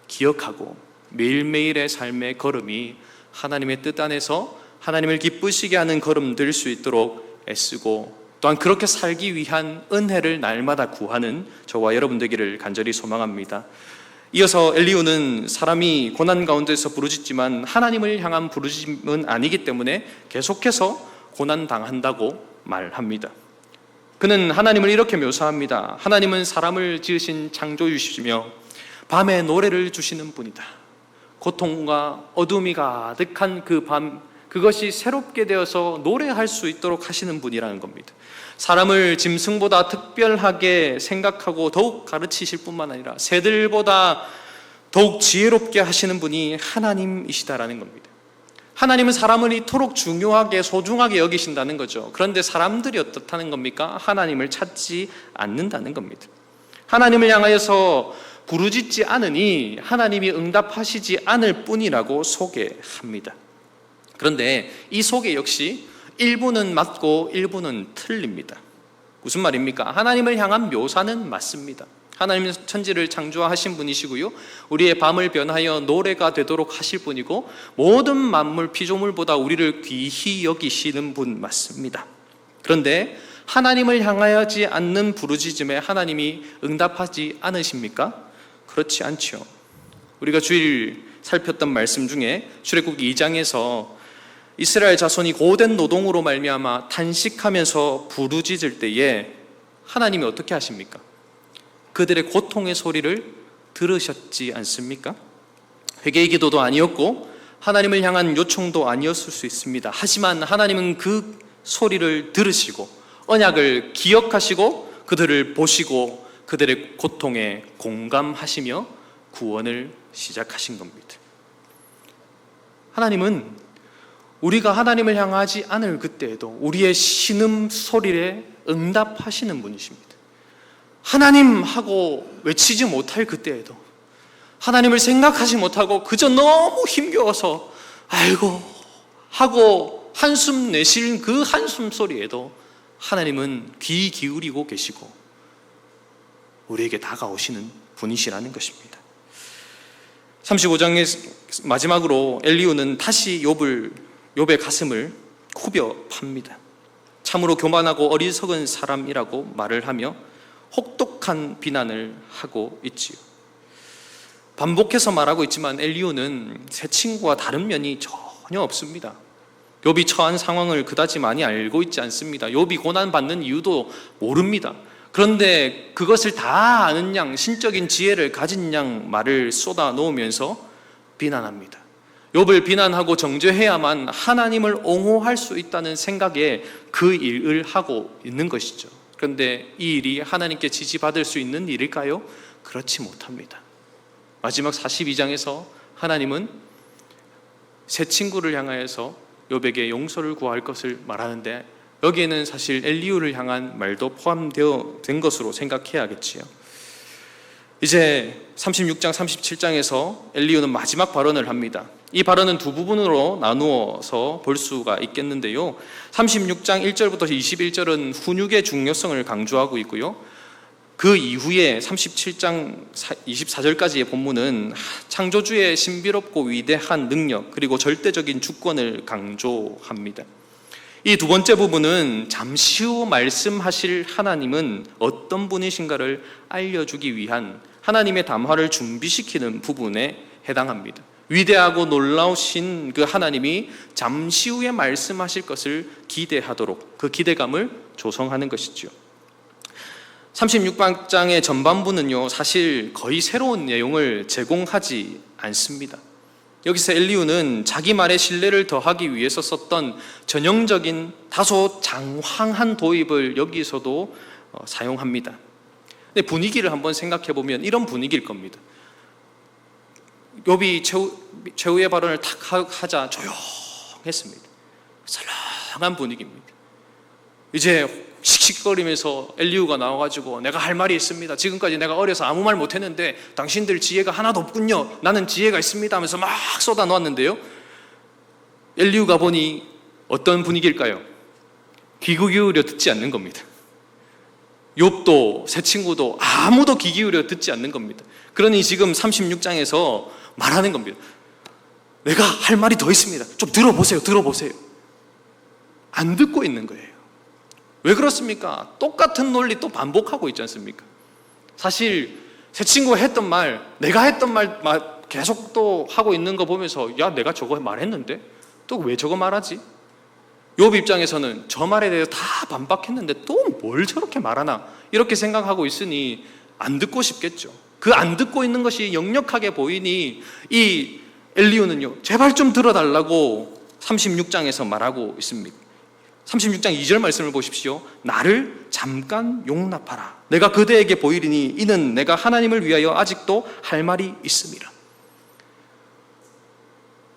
기억하고 매일매일의 삶의 걸음이 하나님의 뜻 안에서 하나님을 기쁘시게 하는 걸음 될 수 있도록 애쓰고 또한 그렇게 살기 위한 은혜를 날마다 구하는 저와 여러분 되기를 간절히 소망합니다. 이어서 엘리후는 사람이 고난 가운데서 부르짖지만 하나님을 향한 부르짖음은 아니기 때문에 계속해서 고난당한다고 말합니다. 그는 하나님을 이렇게 묘사합니다. 하나님은 사람을 지으신 창조주시며 밤에 노래를 주시는 분이다. 고통과 어둠이 가득한 그 밤, 그것이 새롭게 되어서 노래할 수 있도록 하시는 분이라는 겁니다. 사람을 짐승보다 특별하게 생각하고 더욱 가르치실 뿐만 아니라 새들보다 더욱 지혜롭게 하시는 분이 하나님이시다라는 겁니다. 하나님은 사람을 이토록 중요하게 소중하게 여기신다는 거죠. 그런데 사람들이 어떻다는 겁니까? 하나님을 찾지 않는다는 겁니다. 하나님을 향하여서 부르짖지 않으니 하나님이 응답하시지 않을 뿐이라고 소개합니다. 그런데 이 소개 역시 일부는 맞고 일부는 틀립니다. 무슨 말입니까? 하나님을 향한 묘사는 맞습니다. 하나님은 천지를 창조하신 분이시고요, 우리의 밤을 변하여 노래가 되도록 하실 분이고 모든 만물 피조물보다 우리를 귀히 여기시는 분 맞습니다. 그런데 하나님을 향하지 않는 부르짖음에 하나님이 응답하지 않으십니까? 그렇지 않죠. 우리가 주일 살폈던 말씀 중에 출애굽기 2장에서 이스라엘 자손이 고된 노동으로 말미암아 탄식하면서 부르짖을 때에 하나님이 어떻게 하십니까? 그들의 고통의 소리를 들으셨지 않습니까? 회개의 기도도 아니었고 하나님을 향한 요청도 아니었을 수 있습니다. 하지만 하나님은 그 소리를 들으시고 언약을 기억하시고 그들을 보시고 그들의 고통에 공감하시며 구원을 시작하신 겁니다. 하나님은 우리가 하나님을 향하지 않을 그때에도 우리의 신음 소리에 응답하시는 분이십니다. 하나님 하고 외치지 못할 그때에도, 하나님을 생각하지 못하고 그저 너무 힘겨워서 아이고 하고 한숨 내쉬는 그 한숨 소리에도 하나님은 귀 기울이고 계시고 우리에게 다가오시는 분이시라는 것입니다. 35장의 마지막으로 엘리후는 다시 욥의 가슴을 후벼 팝니다. 참으로 교만하고 어리석은 사람이라고 말을 하며 혹독한 비난을 하고 있지요. 반복해서 말하고 있지만 엘리후는 새 친구와 다른 면이 전혀 없습니다. 욥이 처한 상황을 그다지 많이 알고 있지 않습니다. 욥이 고난받는 이유도 모릅니다. 그런데 그것을 다 아는 양, 신적인 지혜를 가진 양 말을 쏟아 놓으면서 비난합니다. 욥을 비난하고 정죄해야만 하나님을 옹호할 수 있다는 생각에 그 일을 하고 있는 것이죠. 그런데 이 일이 하나님께 지지받을 수 있는 일일까요? 그렇지 못합니다. 마지막 42장에서 하나님은 새 친구를 향하여서 욥에게 용서를 구할 것을 말하는데 여기에는 사실 엘리후를 향한 말도 포함되어 된 것으로 생각해야겠지요. 이제 36장, 37장에서 엘리후는 마지막 발언을 합니다. 이 발언은 두 부분으로 나누어서 볼 수가 있겠는데요. 36장 1절부터 21절은 훈육의 중요성을 강조하고 있고요. 그 이후에 37장 24절까지의 본문은 창조주의 신비롭고 위대한 능력 그리고 절대적인 주권을 강조합니다. 이 두 번째 부분은 잠시 후 말씀하실 하나님은 어떤 분이신가를 알려주기 위한 하나님의 담화를 준비시키는 부분에 해당합니다. 위대하고 놀라우신 그 하나님이 잠시 후에 말씀하실 것을 기대하도록 그 기대감을 조성하는 것이죠. 36장의 전반부는요, 사실 거의 새로운 내용을 제공하지 않습니다. 여기서 엘리후는 자기 말에 신뢰를 더하기 위해서 썼던 전형적인 다소 장황한 도입을 여기서도 사용합니다. 근데 분위기를 한번 생각해 보면 이런 분위기일 겁니다. 욥이 최후의 발언을 탁 하자 조용했습니다. 설렁한 분위기입니다. 이제 씩씩거리면서 엘리후가 나와가지고 내가 할 말이 있습니다. 지금까지 내가 어려서 아무 말 못했는데 당신들 지혜가 하나도 없군요. 나는 지혜가 있습니다 하면서 막 쏟아놓았는데요, 엘리후가 보니 어떤 분위기일까요? 귀 기울여 듣지 않는 겁니다. 욥도 새 친구도 아무도 귀 기울여 듣지 않는 겁니다. 그러니 지금 36장에서 말하는 겁니다. 내가 할 말이 더 있습니다. 좀 들어보세요. 안 듣고 있는 거예요. 왜 그렇습니까? 똑같은 논리 또 반복하고 있지 않습니까? 사실 새 친구가 했던 말, 내가 했던 말 계속 또 하고 있는 거 보면서 야, 내가 저거 말했는데 또 왜 저거 말하지? 욥 입장에서는 저 말에 대해서 다 반박했는데 또 뭘 저렇게 말하나 이렇게 생각하고 있으니 안 듣고 싶겠죠. 그 안 듣고 있는 것이 역력하게 보이니 이 엘리후는요, 제발 좀 들어달라고 36장에서 말하고 있습니다. 36장 2절 말씀을 보십시오. 나를 잠깐 용납하라. 내가 그대에게 보이리니 이는 내가 하나님을 위하여 아직도 할 말이 있습니다.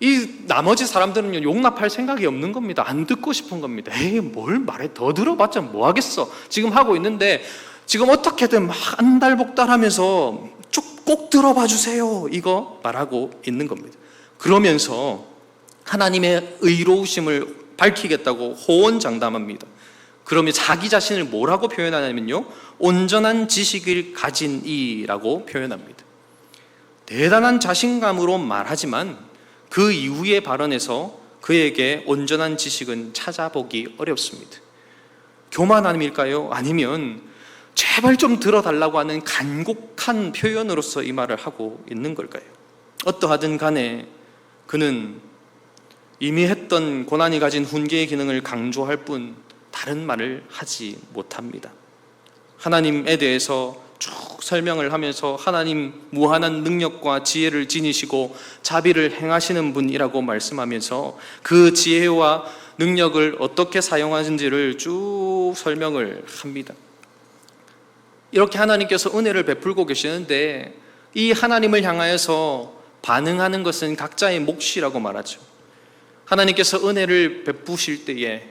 이 나머지 사람들은요, 용납할 생각이 없는 겁니다. 안 듣고 싶은 겁니다. 에이, 뭘 말해, 더 들어봤자 뭐 하겠어. 지금 하고 있는데 지금 어떻게든 막 안달복달하면서 쭉 꼭 들어봐 주세요, 이거 말하고 있는 겁니다. 그러면서 하나님의 의로우심을 밝히겠다고 호언장담합니다. 그러면 자기 자신을 뭐라고 표현하냐면요, 온전한 지식을 가진 이라고 표현합니다. 대단한 자신감으로 말하지만 그 이후의 발언에서 그에게 온전한 지식은 찾아보기 어렵습니다. 교만함일까요? 아니면 제발 좀 들어달라고 하는 간곡한 표현으로서 이 말을 하고 있는 걸까요? 어떠하든 간에 그는 이미 했던 고난이 가진 훈계의 기능을 강조할 뿐 다른 말을 하지 못합니다. 하나님에 대해서 쭉 설명을 하면서 하나님 무한한 능력과 지혜를 지니시고 자비를 행하시는 분이라고 말씀하면서 그 지혜와 능력을 어떻게 사용하는지를 쭉 설명을 합니다. 이렇게 하나님께서 은혜를 베풀고 계시는데 이 하나님을 향하여서 반응하는 것은 각자의 몫이라고 말하죠. 하나님께서 은혜를 베푸실 때에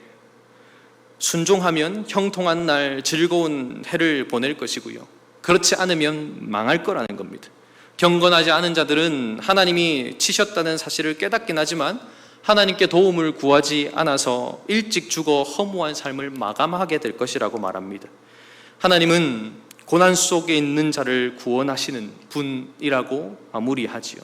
순종하면 형통한 날 즐거운 해를 보낼 것이고요, 그렇지 않으면 망할 거라는 겁니다. 경건하지 않은 자들은 하나님이 치셨다는 사실을 깨닫긴 하지만 하나님께 도움을 구하지 않아서 일찍 죽어 허무한 삶을 마감하게 될 것이라고 말합니다. 하나님은 고난 속에 있는 자를 구원하시는 분이라고 마무리하지요.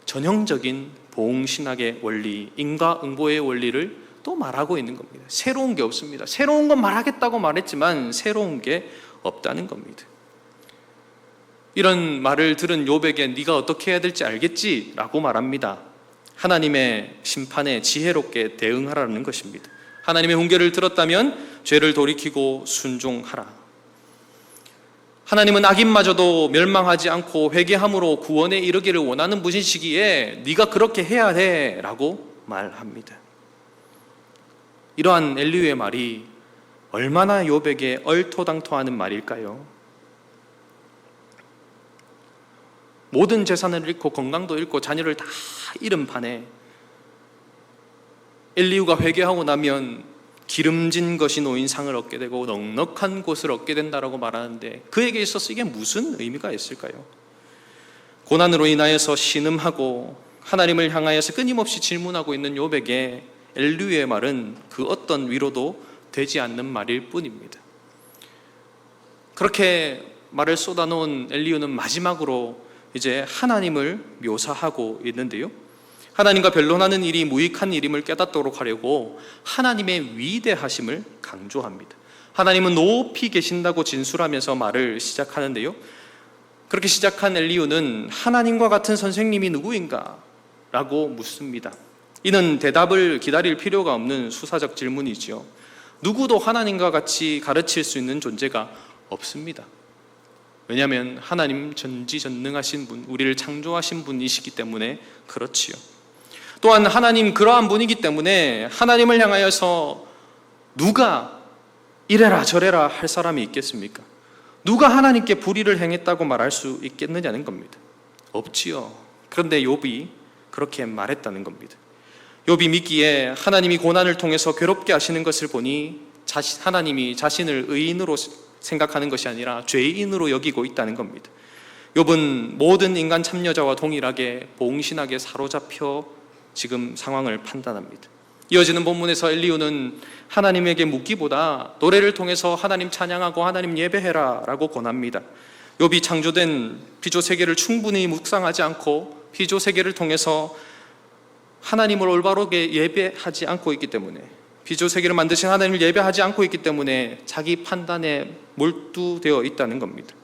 전형적인 보응신학의 원리, 인과응보의 원리를 또 말하고 있는 겁니다. 새로운 게 없습니다. 새로운 건 말하겠다고 말했지만 새로운 게 없다는 겁니다. 이런 말을 들은 욥에게 네가 어떻게 해야 될지 알겠지? 라고 말합니다. 하나님의 심판에 지혜롭게 대응하라는 것입니다. 하나님의 훈계를 들었다면 죄를 돌이키고 순종하라. 하나님은 악인마저도 멸망하지 않고 회개함으로 구원에 이르기를 원하는 분이시기에 네가 그렇게 해야 해 라고 말합니다. 이러한 엘리후의 말이 얼마나 욥에게 얼토당토하는 말일까요? 모든 재산을 잃고 건강도 잃고 자녀를 다 잃은 판에 엘리후가 회개하고 나면 기름진 것이 놓인 상을 얻게 되고 넉넉한 곳을 얻게 된다라고 말하는데 그에게 있어서 이게 무슨 의미가 있을까요? 고난으로 인하여서 신음하고 하나님을 향하여서 끊임없이 질문하고 있는 욥에게 엘리후의 말은 그 어떤 위로도 되지 않는 말일 뿐입니다. 그렇게 말을 쏟아놓은 엘리후는 마지막으로 이제 하나님을 묘사하고 있는데요, 하나님과 변론하는 일이 무익한 일임을 깨닫도록 하려고 하나님의 위대하심을 강조합니다. 하나님은 높이 계신다고 진술하면서 말을 시작하는데요, 그렇게 시작한 엘리후는 하나님과 같은 선생님이 누구인가? 라고 묻습니다. 이는 대답을 기다릴 필요가 없는 수사적 질문이지요. 누구도 하나님과 같이 가르칠 수 있는 존재가 없습니다. 왜냐하면 하나님 전지전능하신 분, 우리를 창조하신 분이시기 때문에 그렇지요. 또한 하나님 그러한 분이기 때문에 하나님을 향하여서 누가 이래라 저래라 할 사람이 있겠습니까? 누가 하나님께 불의를 행했다고 말할 수 있겠느냐는 겁니다. 없지요. 그런데 욥이 그렇게 말했다는 겁니다. 욥이 믿기에 하나님이 고난을 통해서 괴롭게 하시는 것을 보니 하나님이 자신을 의인으로 생각하는 것이 아니라 죄인으로 여기고 있다는 겁니다. 욥은 모든 인간 참여자와 동일하게 봉신하게 사로잡혀 지금 상황을 판단합니다. 이어지는 본문에서 엘리후는 하나님에게 묻기보다 노래를 통해서 하나님 찬양하고 하나님 예배해라 라고 권합니다. 욥이 창조된 피조세계를 충분히 묵상하지 않고 피조세계를 통해서 하나님을 올바르게 예배하지 않고 있기 때문에, 피조세계를 만드신 하나님을 예배하지 않고 있기 때문에 자기 판단에 몰두되어 있다는 겁니다.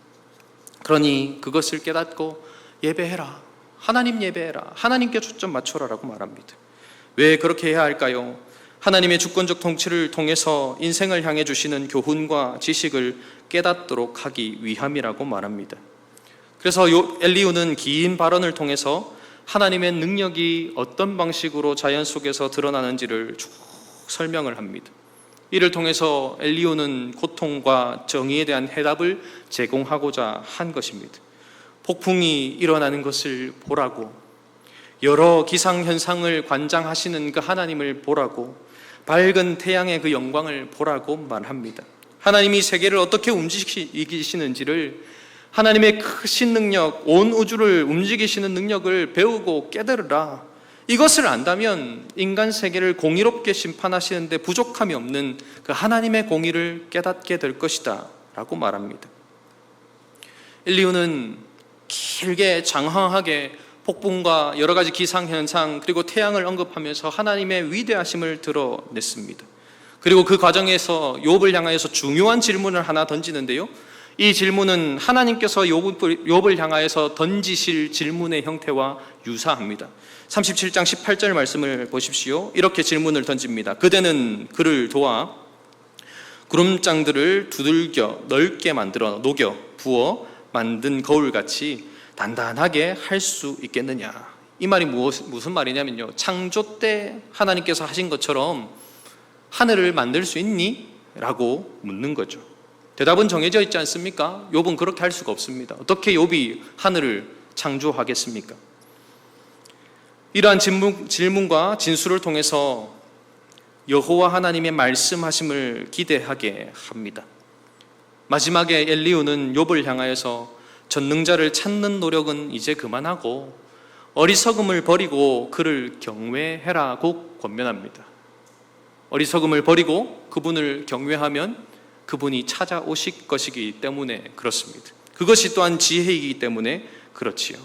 그러니 그것을 깨닫고 예배해라, 하나님 예배해라, 하나님께 초점 맞춰라 라고 말합니다. 왜 그렇게 해야 할까요? 하나님의 주권적 통치를 통해서 인생을 향해 주시는 교훈과 지식을 깨닫도록 하기 위함이라고 말합니다. 그래서 엘리후는 긴 발언을 통해서 하나님의 능력이 어떤 방식으로 자연 속에서 드러나는지를 쭉 설명을 합니다. 이를 통해서 엘리후는 고통과 정의에 대한 해답을 제공하고자 한 것입니다. 폭풍이 일어나는 것을 보라고, 여러 기상현상을 관장하시는 그 하나님을 보라고, 밝은 태양의 그 영광을 보라고 말합니다. 하나님이 세계를 어떻게 움직이시는지를, 하나님의 크신 능력, 온 우주를 움직이시는 능력을 배우고 깨달으라. 이것을 안다면 인간 세계를 공의롭게 심판하시는데 부족함이 없는 그 하나님의 공의를 깨닫게 될 것이다 라고 말합니다. 엘리후는 길게 장황하게 폭풍과 여러 가지 기상현상 그리고 태양을 언급하면서 하나님의 위대하심을 드러냈습니다. 그리고 그 과정에서 욥을 향하여서 중요한 질문을 하나 던지는데요, 이 질문은 하나님께서 욥을 향하여서 던지실 질문의 형태와 유사합니다. 37장 18절 말씀을 보십시오. 이렇게 질문을 던집니다. 그대는 그를 도와 구름장들을 두들겨 넓게 만들어 녹여 부어 만든 거울같이 단단하게 할 수 있겠느냐. 이 말이 무슨 말이냐면요, 창조 때 하나님께서 하신 것처럼 하늘을 만들 수 있니? 라고 묻는 거죠. 대답은 정해져 있지 않습니까? 욥은 그렇게 할 수가 없습니다. 어떻게 욥이 하늘을 창조하겠습니까? 이러한 질문과 진술을 통해서 여호와 하나님의 말씀하심을 기대하게 합니다. 마지막에 엘리후는 욥을 향하여서 전능자를 찾는 노력은 이제 그만하고 어리석음을 버리고 그를 경외해라고 권면합니다. 어리석음을 버리고 그분을 경외하면 그분이 찾아오실 것이기 때문에 그렇습니다. 그것이 또한 지혜이기 때문에 그렇지요.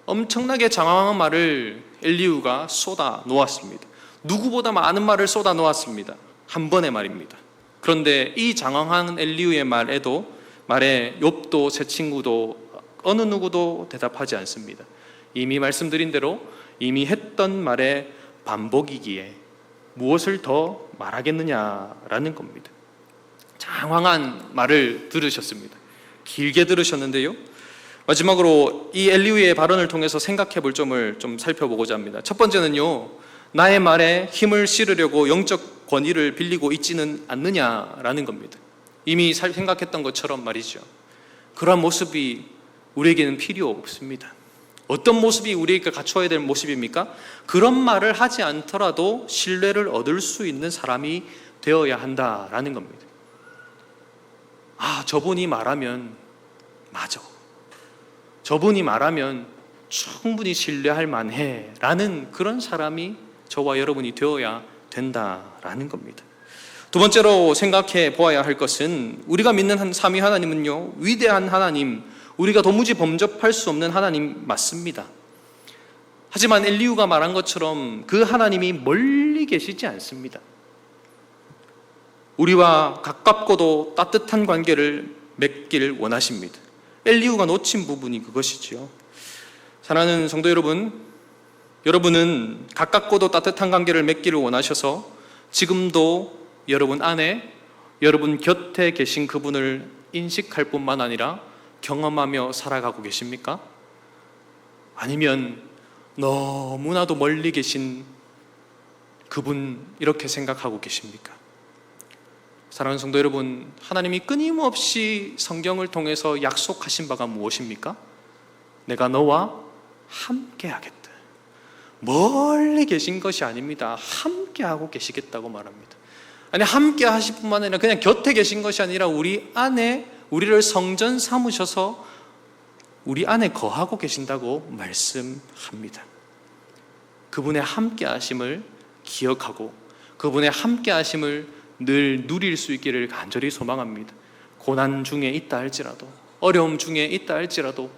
엄청나게 장황한 말을 엘리후가 쏟아 놓았습니다. 누구보다 많은 말을 쏟아 놓았습니다. 한 번의 말입니다. 그런데 이 장황한 엘리후의 말에 욥도 제 친구도 어느 누구도 대답하지 않습니다. 이미 말씀드린 대로 이미 했던 말의 반복이기에 무엇을 더 말하겠느냐라는 겁니다. 장황한 말을 들으셨습니다. 길게 들으셨는데요, 마지막으로 이 엘리후의 발언을 통해서 생각해 볼 점을 좀 살펴보고자 합니다. 첫 번째는요, 나의 말에 힘을 실으려고 영적 권위를 빌리고 있지는 않느냐라는 겁니다. 이미 생각했던 것처럼 말이죠. 그러한 모습이 우리에게는 필요 없습니다. 어떤 모습이 우리에게 갖춰야 될 모습입니까? 그런 말을 하지 않더라도 신뢰를 얻을 수 있는 사람이 되어야 한다라는 겁니다. 저분이 말하면 맞아, 저분이 말하면 충분히 신뢰할 만해 라는 그런 사람이 저와 여러분이 되어야 된다라는 겁니다. 두 번째로 생각해 보아야 할 것은, 우리가 믿는 삼위 하나님은요, 위대한 하나님, 우리가 도무지 범접할 수 없는 하나님 맞습니다. 하지만 엘리후가 말한 것처럼 그 하나님이 멀리 계시지 않습니다. 우리와 가깝고도 따뜻한 관계를 맺길 원하십니다. 엘리후가 놓친 부분이 그것이지요. 사랑하는 성도 여러분, 여러분은 가깝고도 따뜻한 관계를 맺기를 원하셔서 지금도 여러분 안에 여러분 곁에 계신 그분을 인식할 뿐만 아니라 경험하며 살아가고 계십니까? 아니면 너무나도 멀리 계신 그분 이렇게 생각하고 계십니까? 사랑하는 성도 여러분, 하나님이 끊임없이 성경을 통해서 약속하신 바가 무엇입니까? 내가 너와 함께 하겠다. 멀리 계신 것이 아닙니다. 함께 하고 계시겠다고 말합니다. 아니, 함께 하실 뿐만 아니라 그냥 곁에 계신 것이 아니라 우리 안에, 우리를 성전 삼으셔서 우리 안에 거하고 계신다고 말씀합니다. 그분의 함께 하심을 기억하고 그분의 함께 하심을 늘 누릴 수 있기를 간절히 소망합니다. 고난 중에 있다 할지라도, 어려움 중에 있다 할지라도,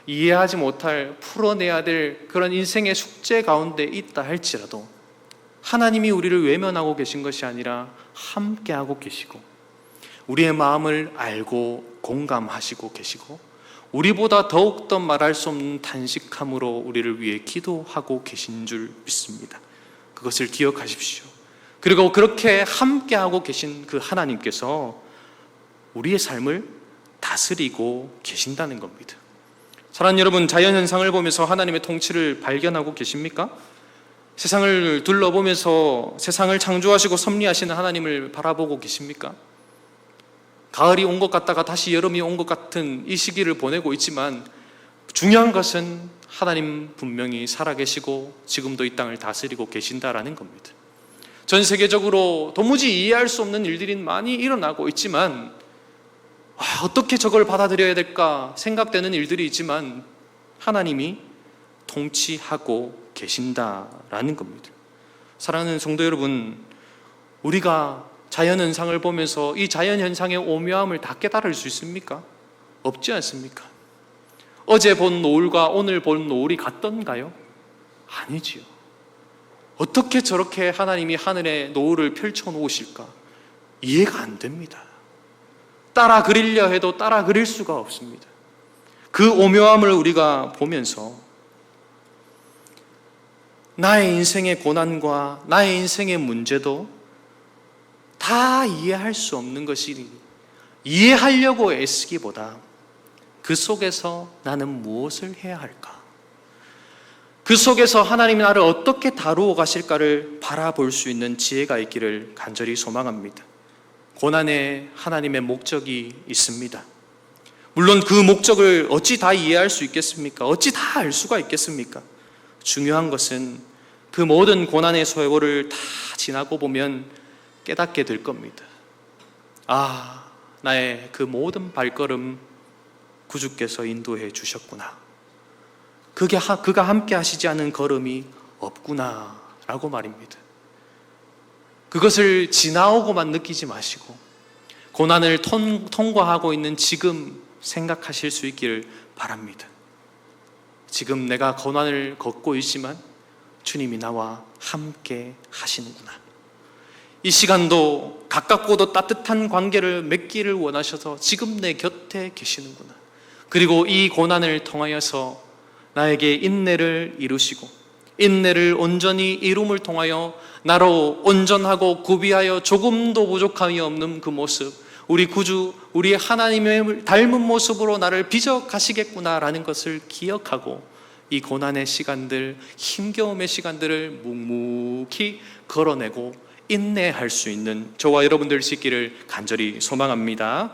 이해하지 못할, 풀어내야 될 그런 인생의 숙제 가운데 있다 할지라도 하나님이 우리를 외면하고 계신 것이 아니라 함께하고 계시고 우리의 마음을 알고 공감하시고 계시고 우리보다 더욱더 말할 수 없는 탄식함으로 우리를 위해 기도하고 계신 줄 믿습니다. 그것을 기억하십시오. 그리고 그렇게 함께하고 계신 그 하나님께서 우리의 삶을 다스리고 계신다는 겁니다. 사랑하는 여러분, 자연현상을 보면서 하나님의 통치를 발견하고 계십니까? 세상을 둘러보면서 세상을 창조하시고 섭리하시는 하나님을 바라보고 계십니까? 가을이 온 것 같다가 다시 여름이 온 것 같은 이 시기를 보내고 있지만 중요한 것은 하나님 분명히 살아계시고 지금도 이 땅을 다스리고 계신다라는 겁니다. 전 세계적으로 도무지 이해할 수 없는 일들이 많이 일어나고 있지만 어떻게 저걸 받아들여야 될까 생각되는 일들이 있지만 하나님이 통치하고 계신다라는 겁니다. 사랑하는 성도 여러분, 우리가 자연현상을 보면서 이 자연현상의 오묘함을 다 깨달을 수 있습니까? 없지 않습니까? 어제 본 노을과 오늘 본 노을이 같던가요? 아니지요. 어떻게 저렇게 하나님이 하늘에 노을을 펼쳐 놓으실까? 이해가 안 됩니다. 따라 그리려 해도 따라 그릴 수가 없습니다. 그 오묘함을 우리가 보면서 나의 인생의 고난과 나의 인생의 문제도 다 이해할 수 없는 것이니 이해하려고 애쓰기보다 그 속에서 나는 무엇을 해야 할까? 그 속에서 하나님이 나를 어떻게 다루어 가실까를 바라볼 수 있는 지혜가 있기를 간절히 소망합니다. 고난에 하나님의 목적이 있습니다. 물론 그 목적을 어찌 다 이해할 수 있겠습니까? 어찌 다 알 수가 있겠습니까? 중요한 것은 그 모든 고난의 세월을 다 지나고 보면 깨닫게 될 겁니다. 아, 나의 그 모든 발걸음 구주께서 인도해 주셨구나. 그가 함께 하시지 않은 걸음이 없구나 라고 말입니다. 그것을 지나오고만 느끼지 마시고 고난을 통과하고 있는 지금 생각하실 수 있기를 바랍니다. 지금 내가 고난을 걷고 있지만 주님이 나와 함께 하시는구나. 이 시간도 가깝고도 따뜻한 관계를 맺기를 원하셔서 지금 내 곁에 계시는구나. 그리고 이 고난을 통하여서 나에게 인내를 이루시고 인내를 온전히 이룸을 통하여 나로 온전하고 구비하여 조금도 부족함이 없는 그 모습, 우리 구주, 우리 하나님을 닮은 모습으로 나를 빚어 가시겠구나라는 것을 기억하고 이 고난의 시간들, 힘겨움의 시간들을 묵묵히 걸어내고 인내할 수 있는 저와 여러분들 수 있기를 간절히 소망합니다.